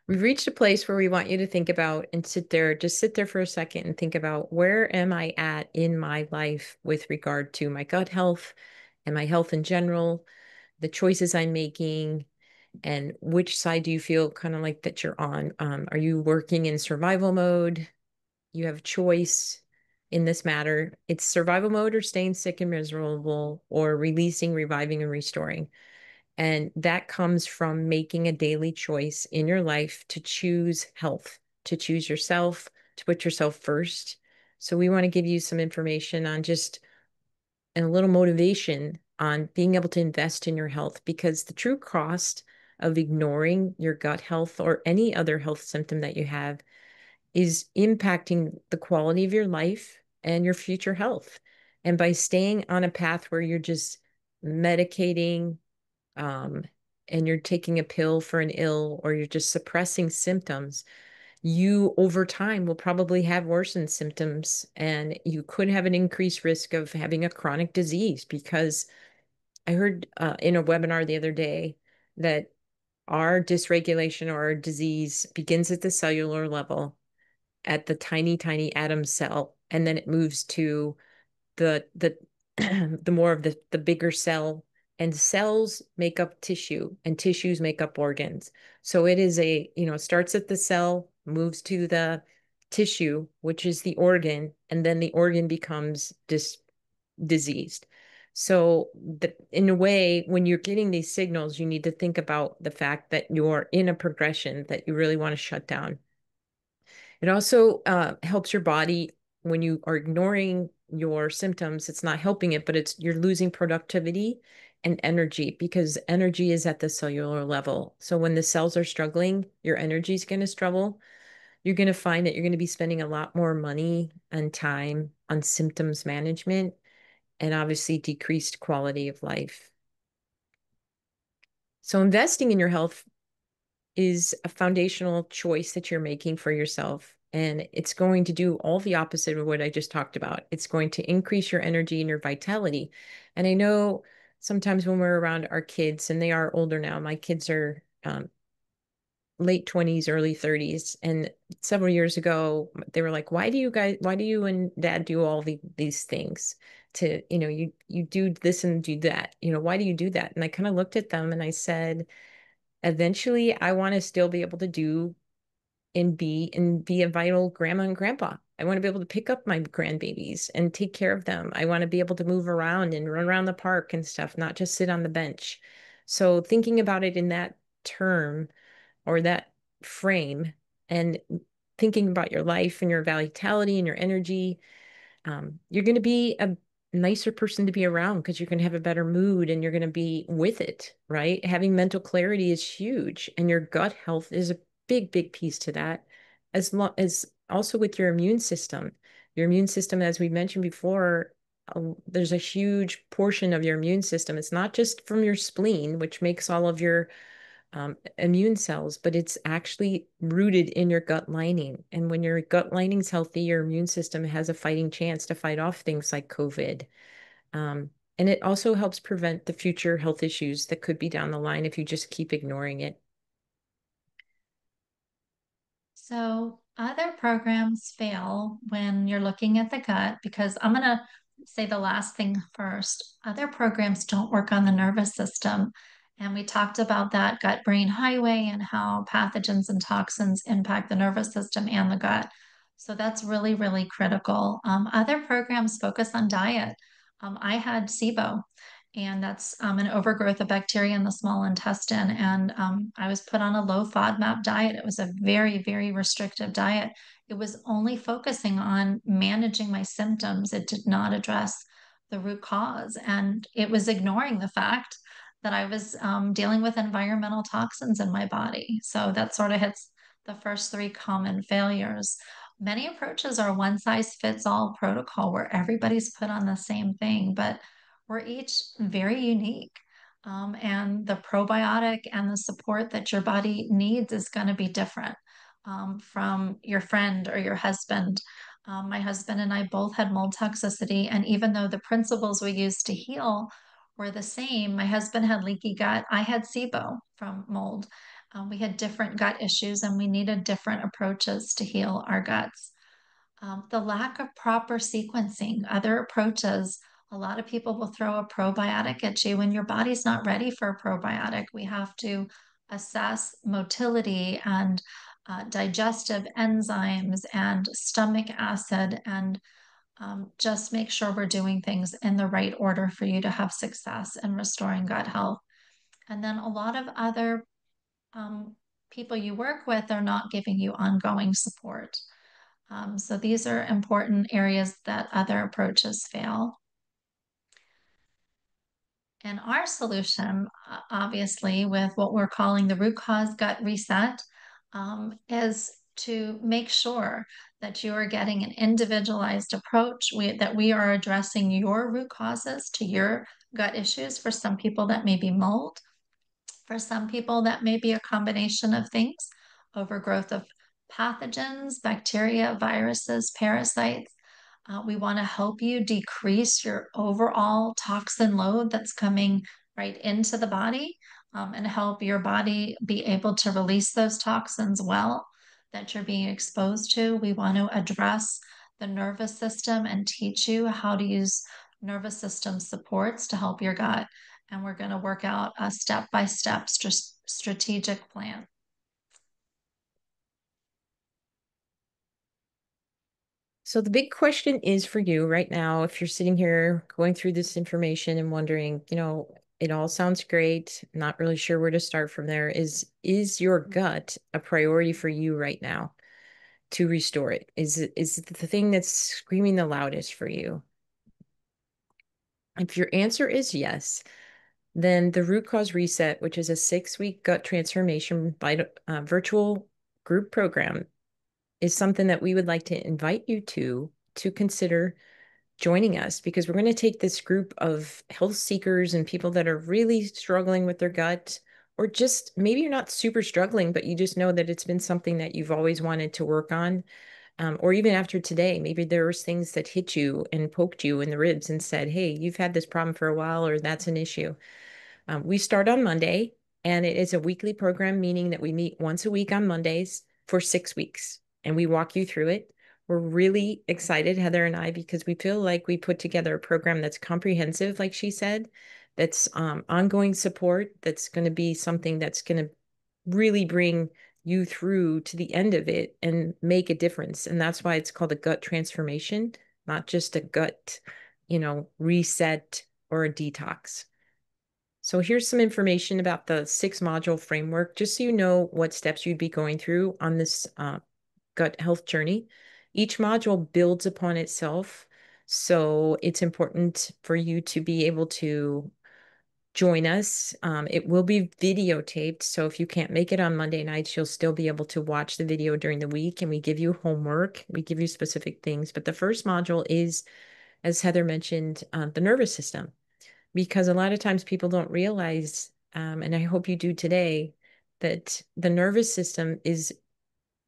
we've reached a place where we want you to think about and sit there, just sit there for a second and think about where am I at in my life with regard to my gut health and my health in general, the choices I'm making, and which side do you feel kind of like that you're on? Are you working in survival mode? You have choice in this matter. It's survival mode or staying sick and miserable or releasing, reviving, and restoring. And that comes from making a daily choice in your life to choose health, to choose yourself, to put yourself first. So we want to give you some information on just and a little motivation on being able to invest in your health because the true cost of ignoring your gut health or any other health symptom that you have is impacting the quality of your life and your future health. And by staying on a path where you're just medicating, um, and you're taking a pill for an ill or you're just suppressing symptoms, you over time will probably have worsened symptoms and you could have an increased risk of having a chronic disease because I heard in a webinar the other day that our dysregulation or our disease begins at the cellular level at the tiny, tiny atom cell, and then it moves to the the more of the bigger cell, and cells make up tissue and tissues make up organs. So it is it starts at the cell, moves to the tissue, which is the organ, and then the organ becomes diseased. So in a way, when you're getting these signals, you need to think about the fact that you're in a progression that you really want to shut down. It also helps your body when you are ignoring your symptoms. It's not helping it, but you're losing productivity and energy because energy is at the cellular level. So when the cells are struggling, your energy is going to struggle. You're going to find that you're going to be spending a lot more money and time on symptoms management and obviously decreased quality of life. So investing in your health is a foundational choice that you're making for yourself. And it's going to do all the opposite of what I just talked about. It's going to increase your energy and your vitality. And I know sometimes when we're around our kids, and they are older now, my kids are late 20s, early 30s. And several years ago, they were like, why do you and dad do all these things to, you do this and do that, why do you do that? And I kind of looked at them and I said, eventually I want to still be able to do and be a vital grandma and grandpa. I want to be able to pick up my grandbabies and take care of them. I want to be able to move around and run around the park and stuff, not just sit on the bench. So thinking about it in that term or that frame and thinking about your life and your vitality and your energy, you're going to be a nicer person to be around because you're going to have a better mood and you're going to be with it, right? Having mental clarity is huge, and your gut health is a big, big piece to that, as long as also with your immune system. Your immune system, as we mentioned before, there's a huge portion of your immune system. It's not just from your spleen, which makes all of your immune cells, but it's actually rooted in your gut lining. And when your gut lining's healthy, your immune system has a fighting chance to fight off things like COVID. Um, and it also helps prevent the future health issues that could be down the line if you just keep ignoring it. So, other programs fail when you're looking at the gut because I'm going to say the last thing first. Other programs don't work on the nervous system. And we talked about that gut brain highway and how pathogens and toxins impact the nervous system and the gut. So, that's really, really critical. Other programs focus on diet. I had SIBO, and that's an overgrowth of bacteria in the small intestine. And I was put on a low FODMAP diet. It was a very, very restrictive diet. It was only focusing on managing my symptoms. It did not address the root cause. And it was ignoring the fact that I was dealing with environmental toxins in my body. So that sort of hits the first three common failures. Many approaches are one size fits all protocol where everybody's put on the same thing, but we're each very unique. And the probiotic and the support that your body needs is going to be different from your friend or your husband. My husband and I both had mold toxicity, and even though the principles we used to heal were the same, my husband had leaky gut, I had SIBO from mold. We had different gut issues, and we needed different approaches to heal our guts. The lack of proper sequencing, other approaches. A lot of people will throw a probiotic at you when your body's not ready for a probiotic. We have to assess motility and digestive enzymes and stomach acid and just make sure we're doing things in the right order for you to have success in restoring gut health. And then a lot of other um, people you work with are not giving you ongoing support. So these are important areas that other approaches fail. And our solution, obviously, with what we're calling the root cause gut reset, is to make sure that you are getting an individualized approach, that we are addressing your root causes to your gut issues. For some people, that may be mold. For some people, that may be a combination of things, overgrowth of pathogens, bacteria, viruses, parasites. We want to help you decrease your overall toxin load that's coming right into the body and help your body be able to release those toxins well that you're being exposed to. We want to address the nervous system and teach you how to use nervous system supports to help your gut. And we're going to work out a step by step strategic plan. So the big question is for you right now, if you're sitting here going through this information and wondering, it all sounds great, not really sure where to start from there, is your gut a priority for you right now to restore it? Is it the thing that's screaming the loudest for you? If your answer is yes, then the root cause reset, which is a 6-week gut transformation virtual group program, is something that we would like to invite you to consider joining us, because we're going to take this group of health seekers and people that are really struggling with their gut, or just maybe you're not super struggling, but you just know that it's been something that you've always wanted to work on. Or even after today, maybe there was things that hit you and poked you in the ribs and said, hey, you've had this problem for a while, or that's an issue. We start on Monday. And it is a weekly program, meaning that we meet once a week on Mondays for 6 weeks and we walk you through it. We're really excited, Heather and I, because we feel like we put together a program that's comprehensive, like she said, that's ongoing support, that's going to be something that's going to really bring you through to the end of it and make a difference. And that's why it's called a gut transformation, not just a gut, reset or a detox. So here's some information about the 6 module framework, just so you know what steps you'd be going through on this gut health journey. Each module builds upon itself. So it's important for you to be able to join us. It will be videotaped. So if you can't make it on Monday nights, you'll still be able to watch the video during the week. And we give you homework, we give you specific things. But the first module is, as Heather mentioned, the nervous system, because a lot of times people don't realize, and I hope you do today, that the nervous system is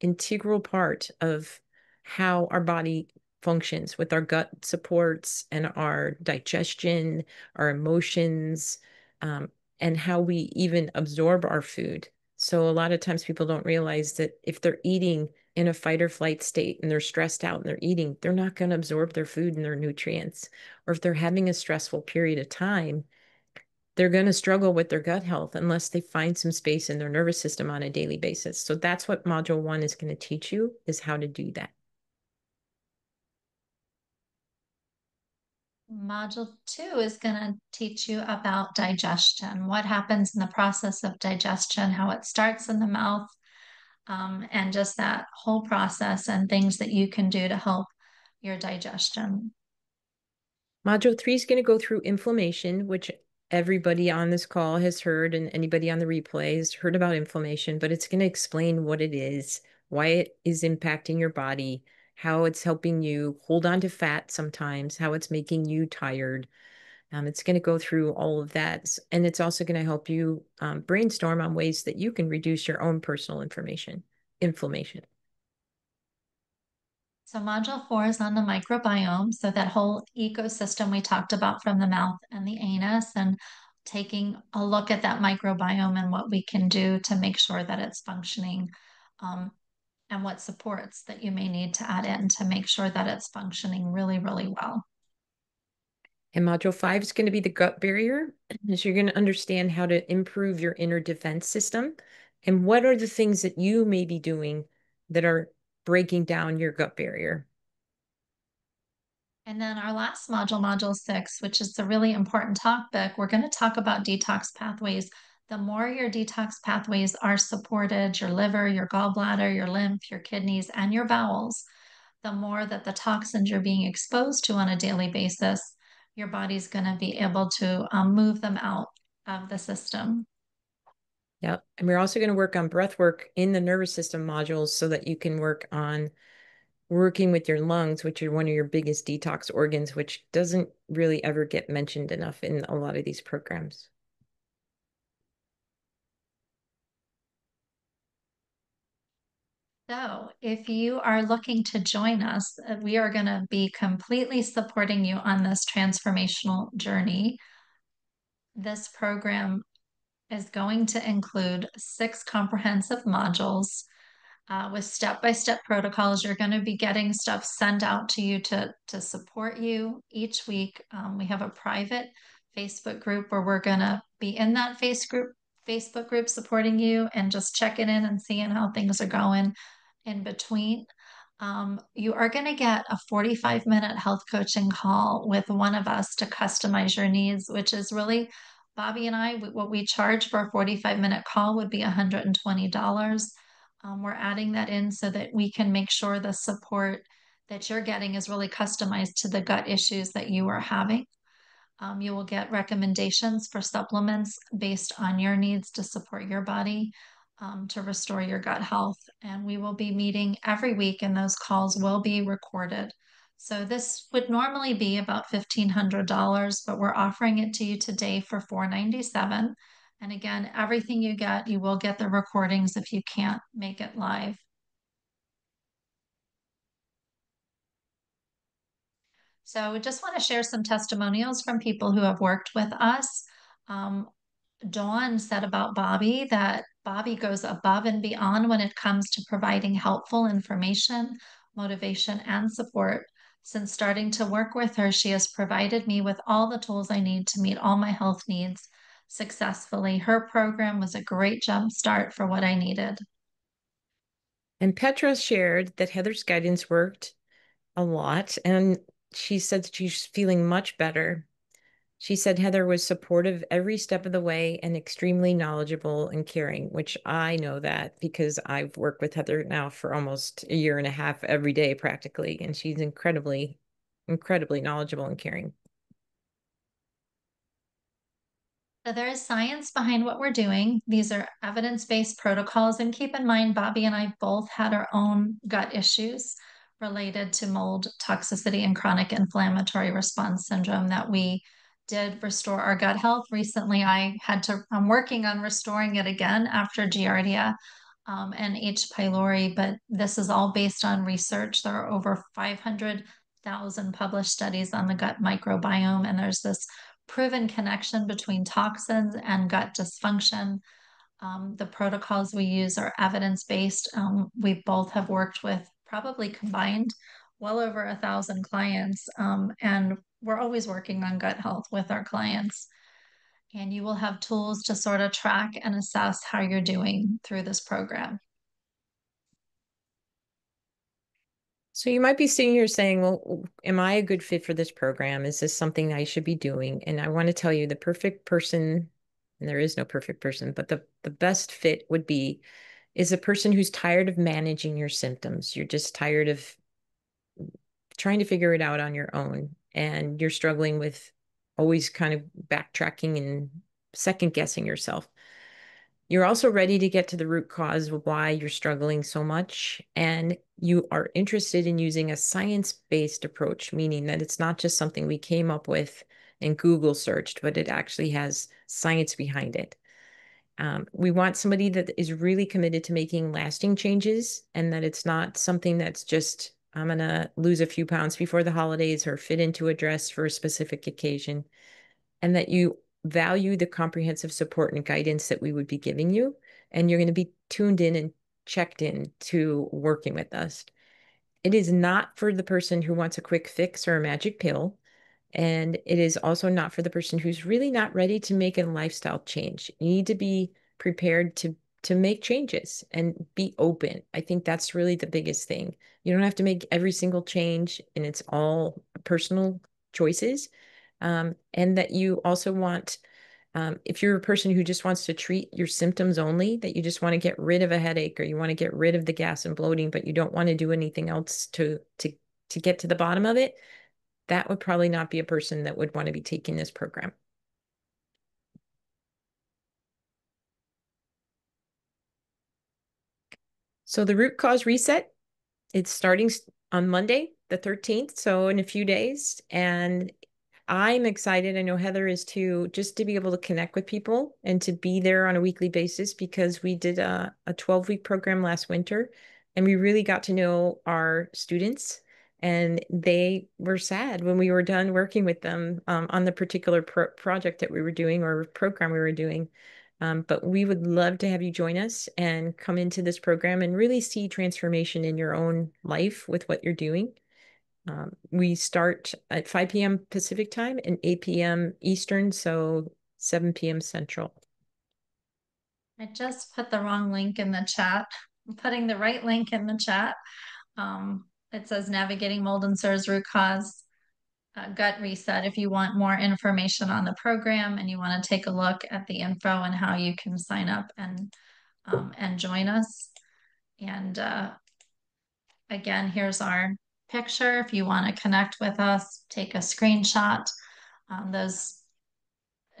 integral part of how our body functions with our gut supports and our digestion, our emotions, and how we even absorb our food. So a lot of times people don't realize that if they're eating in a fight or flight state and they're stressed out and they're eating, they're not going to absorb their food and their nutrients. Or if they're having a stressful period of time, they're going to struggle with their gut health unless they find some space in their nervous system on a daily basis. So that's what module 1 is going to teach you, is how to do that. Module 2 is going to teach you about digestion, what happens in the process of digestion, how it starts in the mouth, and just that whole process and things that you can do to help your digestion. Module 3 is going to go through inflammation, which everybody on this call has heard, and anybody on the replay has heard about inflammation, but it's going to explain what it is, why it is impacting your body, how it's helping you hold on to fat sometimes, how it's making you tired. It's going to go through all of that. And it's also going to help you brainstorm on ways that you can reduce your own personal inflammation. So, module 4 is on the microbiome. So, that whole ecosystem we talked about from the mouth and the anus, and taking a look at that microbiome and what we can do to make sure that it's functioning, um, and what supports that you may need to add in to make sure that it's functioning really, really well. And module 5 is going to be the gut barrier. So you're going to understand how to improve your inner defense system and what are the things that you may be doing that are breaking down your gut barrier. And then our last module, module 6, which is a really important topic, we're going to talk about detox pathways. The more your detox pathways are supported, your liver, your gallbladder, your lymph, your kidneys, and your bowels, the more that the toxins you're being exposed to on a daily basis, your body's going to be able to move them out of the system. Yeah. And we're also going to work on breath work in the nervous system modules so that you can work on working with your lungs, which are one of your biggest detox organs, which doesn't really ever get mentioned enough in a lot of these programs. So, if you are looking to join us, we are going to be completely supporting you on this transformational journey. This program is going to include 6 comprehensive modules with step-by-step protocols. You're going to be getting stuff sent out to you to support you each week. We have a private Facebook group where we're going to be in that Facebook group supporting you and just checking in and seeing how things are going in between. You are going to get a 45-minute health coaching call with one of us to customize your needs, which is really Bobbi and I, what we charge for a 45-minute call would be $120. We're adding that in so that we can make sure the support that you're getting is really customized to the gut issues that you are having. You will get recommendations for supplements based on your needs to support your body, to restore your gut health. And we will be meeting every week, and those calls will be recorded. So this would normally be about $1,500, but we're offering it to you today for $497. And again, everything you get, you will get the recordings if you can't make it live. So we just want to share some testimonials from people who have worked with us. Um, Dawn said about Bobbi that Bobbi goes above and beyond when it comes to providing helpful information, motivation, and support. Since starting to work with her, she has provided me with all the tools I need to meet all my health needs successfully. Her program was a great jump start for what I needed. And Petra shared that Heather's guidance worked a lot, and she said that she's feeling much better. She said Heather was supportive every step of the way and extremely knowledgeable and caring, which I know that because I've worked with Heather now for almost a year and a half every day practically, and she's incredibly, incredibly knowledgeable and caring. So there is science behind what we're doing. These are evidence-based protocols. And keep in mind, Bobbi and I both had our own gut issues related to mold toxicity and chronic inflammatory response syndrome that we did restore our gut health. Recently, I'm working on restoring it again after Giardia and H. pylori, but this is all based on research. There are over 500,000 published studies on the gut microbiome, and there's this proven connection between toxins and gut dysfunction. The protocols we use are evidence-based. We both have worked with probably combined well over 1,000 clients, and we're always working on gut health with our clients. And you will have tools to sort of track and assess how you're doing through this program. So you might be sitting here saying, well, am I a good fit for this program? Is this something I should be doing? And I want to tell you the perfect person, and there is no perfect person, but the best fit would be is a person who's tired of managing your symptoms. You're just tired of trying to figure it out on your own, and you're struggling with always kind of backtracking and second guessing yourself. You're also ready to get to the root cause of why you're struggling so much. And you are interested in using a science-based approach, meaning that it's not just something we came up with and Google searched, but it actually has science behind it. We want somebody that is really committed to making lasting changes and that it's not something that's just, I'm going to lose a few pounds before the holidays or fit into a dress for a specific occasion, and that you value the comprehensive support and guidance that we would be giving you. And you're going to be tuned in and checked in to working with us. It is not for the person who wants a quick fix or a magic pill. And it is also not for the person who's really not ready to make a lifestyle change. You need to be prepared to make changes and be open. I think that's really the biggest thing. You don't have to make every single change, and it's all personal choices. And that you also want, if you're a person who just wants to treat your symptoms only, that you just want to get rid of a headache or you want to get rid of the gas and bloating, but you don't want to do anything else to get to the bottom of it, that would probably not be a person that would want to be taking this program. So the root cause reset, it's starting on Monday, the 13th, so in a few days. And I'm excited. I know Heather is too, just to be able to connect with people and to be there on a weekly basis because we did a 12-week program last winter and we really got to know our students. And they were sad when we were done working with them on the particular project that we were doing or program we were doing. But we would love to have you join us and come into this program and really see transformation in your own life with what you're doing. We start at 5 p.m. Pacific time and 8 p.m. Eastern, so 7 p.m. Central. I just put the wrong link in the chat. I'm putting the right link in the chat. It says navigating mold and SIRS root cause gut reset. If you want more information on the program and you want to take a look at the info and how you can sign up and join us. And again, here's our picture. If you want to connect with us, take a screenshot. Those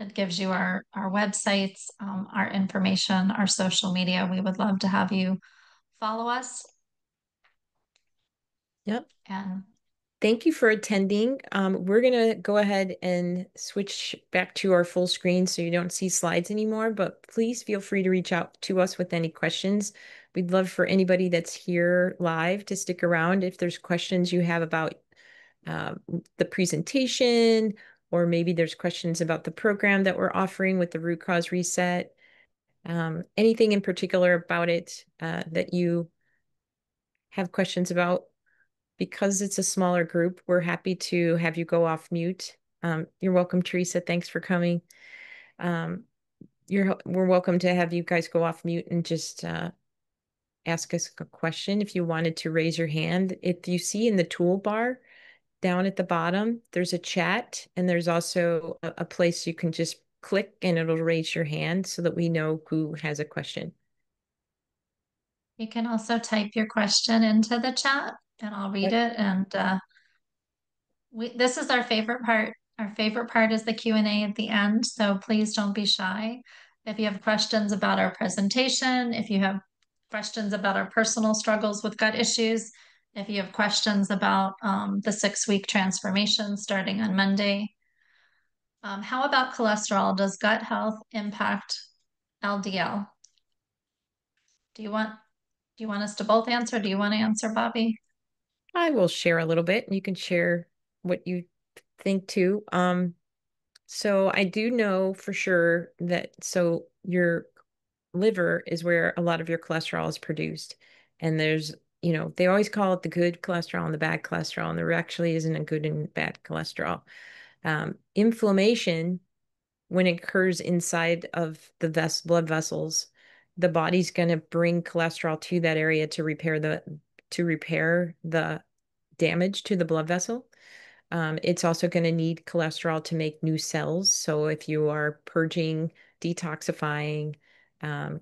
It gives you our websites, our information, our social media. We would love to have you follow us. Yep. And Thank you for attending. We're going to go ahead and switch back to our full screen so you don't see slides anymore, but please feel free to reach out to us with any questions. We'd love for anybody that's here live to stick around if there's questions you have about uh, the presentation or maybe there's questions about the program that we're offering with the root cause reset. Anything in particular about it that you have questions about? Because it's a smaller group, we're happy to have you go off mute. You're welcome, Teresa. Thanks for coming. Um, we're welcome to have you guys go off mute and just ask us a question if you wanted to raise your hand. If you see in the toolbar down at the bottom, there's a chat and there's also a place you can just click and it'll raise your hand so that we know who has a question. You can also type your question into the chat and I'll read Yep. it. And this is our favorite part. Our favorite part is the Q&A at the end. So please don't be shy. If you have questions about our presentation, if you have questions about our personal struggles with gut issues, if you have questions about the 6-week transformation starting on Monday. How about cholesterol? Does gut health impact LDL? Do you want us to both answer? Do you want to answer, Bobbi? I will share a little bit and you can share what you think too. So I do know for sure that so your liver is where a lot of your cholesterol is produced. And there's, they always call it the good cholesterol and the bad cholesterol, and there actually isn't a good and bad cholesterol. Inflammation, when it occurs inside of the blood vessels, the body's going to bring cholesterol to that area to repair the damage to the blood vessel. It's also going to need cholesterol to make new cells. So if you are purging, detoxifying,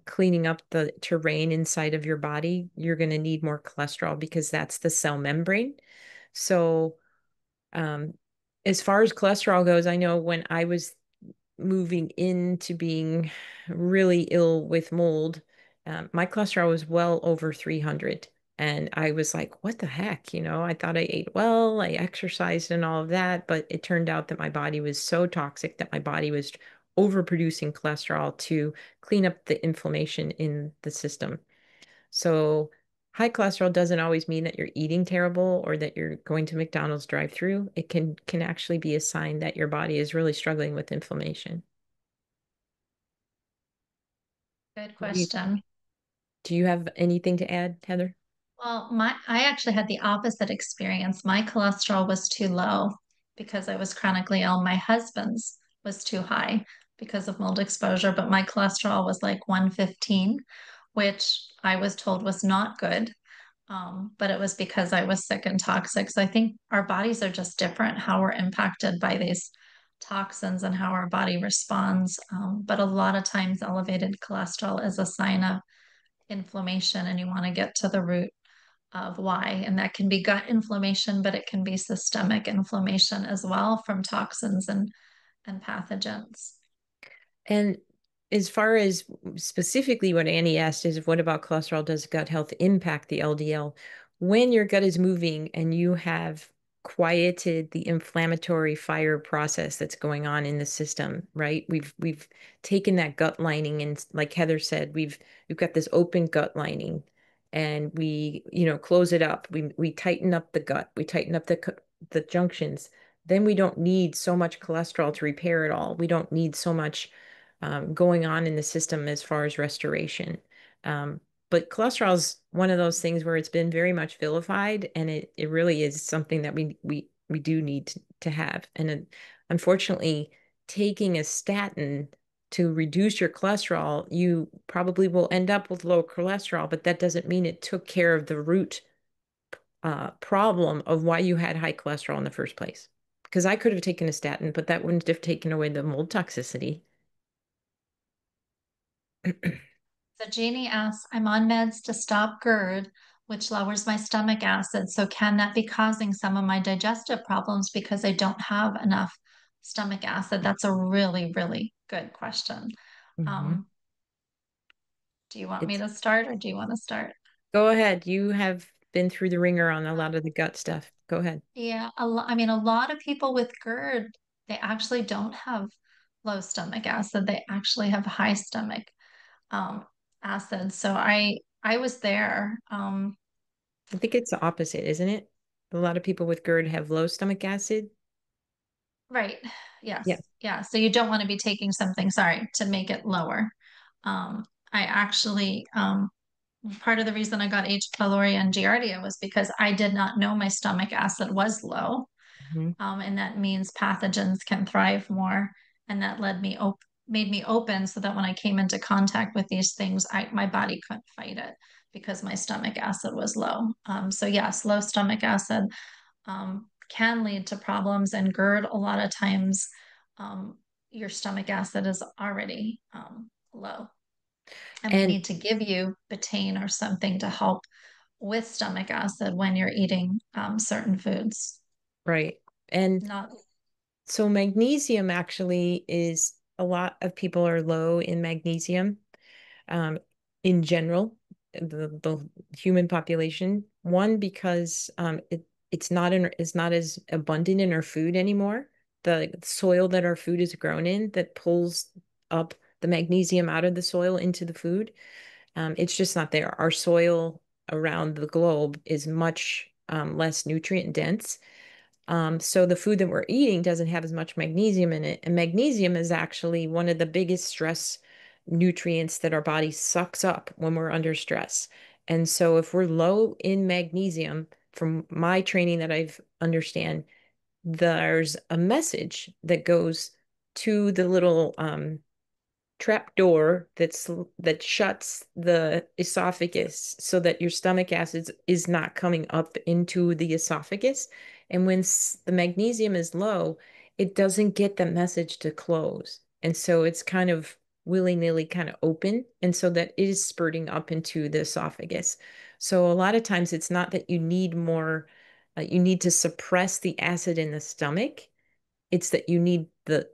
cleaning up the terrain inside of your body, you're going to need more cholesterol because that's the cell membrane. So, um, as far as cholesterol goes, I know when I was moving into being really ill with mold, my cholesterol was well over 300. And I was like, what the heck? I thought I ate well, I exercised and all of that, but it turned out that my body was so toxic that my body was overproducing cholesterol to clean up the inflammation in the system. So high cholesterol doesn't always mean that you're eating terrible or that you're going to McDonald's drive-through. It can actually be a sign that your body is really struggling with inflammation. Good What do you think? question. Do you have anything to add, Heather? Well, I actually had the opposite experience. My cholesterol was too low because I was chronically ill. My husband's was too high because of mold exposure, but my cholesterol was like 115, which I was told was not good. But it was because I was sick and toxic. So I think our bodies are just different, how we're impacted by these toxins and how our body responds. But a lot of times, elevated cholesterol is a sign of inflammation, and you want to get to the root of why. And that can be gut inflammation, but it can be systemic inflammation as well from toxins and pathogens. And as far as specifically what Annie asked is what about cholesterol? Does gut health impact the LDL? When your gut is moving and you have quieted the inflammatory fire process that's going on in the system, right? We've taken that gut lining and like Heather said, we've got this open gut lining and we, close it up. We tighten up the gut. We tighten up the junctions. Then we don't need so much cholesterol to repair it all. We don't need so much going on in the system as far as restoration. Um, but cholesterol is one of those things where it's been very much vilified, and it really is something that we do need to have. And unfortunately, taking a statin to reduce your cholesterol, you probably will end up with low cholesterol, but that doesn't mean it took care of the root problem of why you had high cholesterol in the first place. Because I could have taken a statin, but that wouldn't have taken away the mold toxicity. So Jeannie asks, I'm on meds to stop GERD, which lowers my stomach acid. So can that be causing some of my digestive problems because I don't have enough stomach acid? That's a really, really good question. Mhm. Um, do you want me It's to start or do you want to start? Go ahead. You have been through the ringer on a lot of the gut stuff. Go ahead. Yeah, I mean, a lot of people with GERD, they actually don't have low stomach acid. They actually have high stomach um, acid. So I was there. I think it's the opposite, isn't it? A lot of people with GERD have low stomach acid. Right. Yes. Yeah. Yeah. So you don't want to be taking something, sorry, to make it lower. I actually, part of the reason I got H. pylori and Giardia was because I did not know my stomach acid was low. Mhm. And that means pathogens can thrive more. And that made me open so that when I came into contact with these things, my body couldn't fight it because my stomach acid was low. So yes, low stomach acid can lead to problems, and GERD a lot of times your stomach acid is already low, and we And need to give you betaine or something to help with stomach acid when you're eating certain foods. right. And Not so magnesium actually is a lot of people are low in magnesium um, in general, the human population. One, because it's not as abundant in our food anymore. The soil that our food is grown in that pulls up the magnesium out of the soil into the food. It's just not there. Our soil around the globe is much less nutrient dense. So the food that we're eating doesn't have as much magnesium in it. And magnesium is actually one of the biggest stress nutrients that our body sucks up when we're under stress. And so if we're low in magnesium, from my training that I've understand, there's a message that goes to the little trap door that shuts the esophagus so that your stomach acid is not coming up into the esophagus. And when the magnesium is low, it doesn't get the message to close. And so it's kind of willy-nilly kind of open. And so that it is spurting up into the esophagus. So a lot of times it's not that you need more, you need to suppress the acid in the stomach. It's that you need the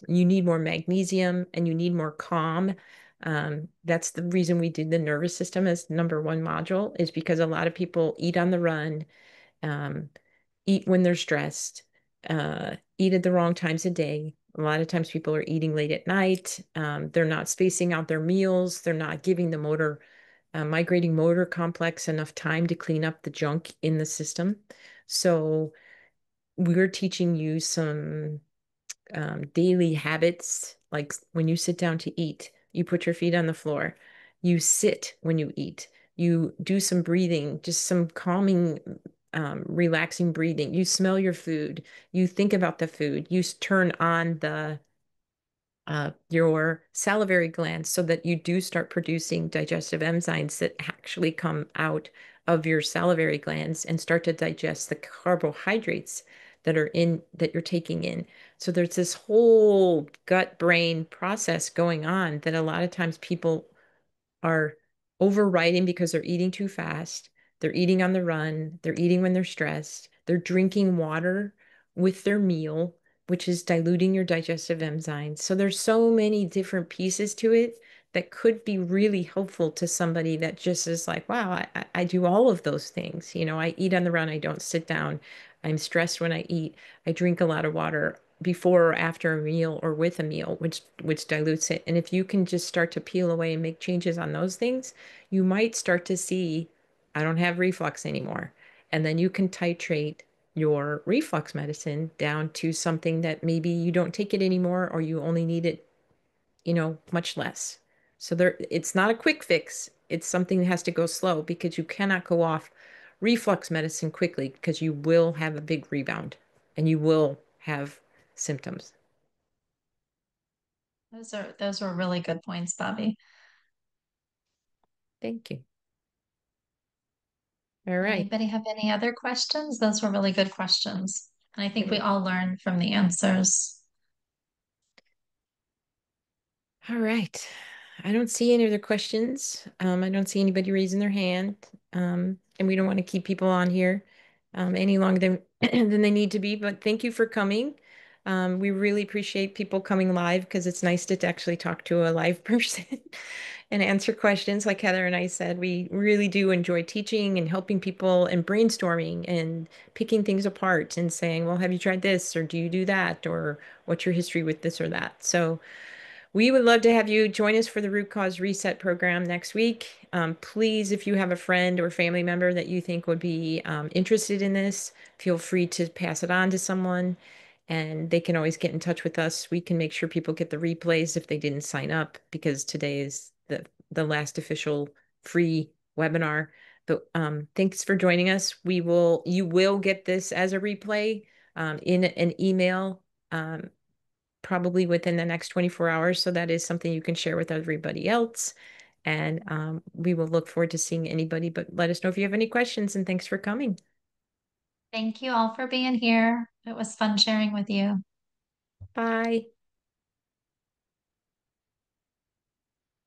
you need more magnesium and you need more calm. That's the reason we did the nervous system as number one module, is because a lot of people eat on the run, um, eat when they're stressed, eat at the wrong times of day. A lot of times people are eating late at night. They're not spacing out their meals. They're not giving the migrating motor complex enough time to clean up the junk in the system. So we're teaching you some daily habits, like when you sit down to eat, you put your feet on the floor, you sit when you eat, you do some breathing, just some calming, relaxing breathing. You smell your food, you think about the food, you turn on your salivary glands so that you do start producing digestive enzymes that actually come out of your salivary glands and start to digest the carbohydrates that you're taking in. So there's this whole gut brain process going on that a lot of times people are overriding because they're eating too fast. They're eating on the run. They're eating when they're stressed. They're drinking water with their meal, which is diluting your digestive enzymes. So there's so many different pieces to it that could be really helpful to somebody that just is like, wow, I do all of those things. I eat on the run. I don't sit down. I'm stressed when I eat. I drink a lot of water before or after a meal or with a meal, which dilutes it. And if you can just start to peel away and make changes on those things, you might start to see, I don't have reflux anymore. And then you can titrate your reflux medicine down to something that maybe you don't take it anymore or you only need it, much less. So it's not a quick fix. It's something that has to go slow because you cannot go off reflux medicine quickly because you will have a big rebound and you will have symptoms. those were really good points, Bobby. Thank you. All right. Anybody have any other questions? Those were really good questions. And I think we All all learned from the answers. right. I don't see any other questions. I don't see anybody raising their hand. And we don't want to keep people on here any longer than than they need to be. But thank you for coming. We really appreciate people coming live because it's nice to actually talk to a live person and answer questions. Like Heather and I said, we really do enjoy teaching and helping people and brainstorming and picking things apart and saying, well, have you tried this or do you do that or what's your history with this or that? So we would love to have you join us for the Root Cause Reset program next week. Please, if you have a friend or family member that you think would be interested in this, feel free to pass it on to someone. and they can always get in touch with us. We can make sure people get the replays if they didn't sign up, because today is the last official free webinar. But thanks for joining us. You will get this as a replay in an email, probably within the next 24 hours. So that is something you can share with everybody else. And we will look forward to seeing anybody, but let us know if you have any questions, and thanks for coming. Thank you all for being here. It was fun sharing with you. Bye.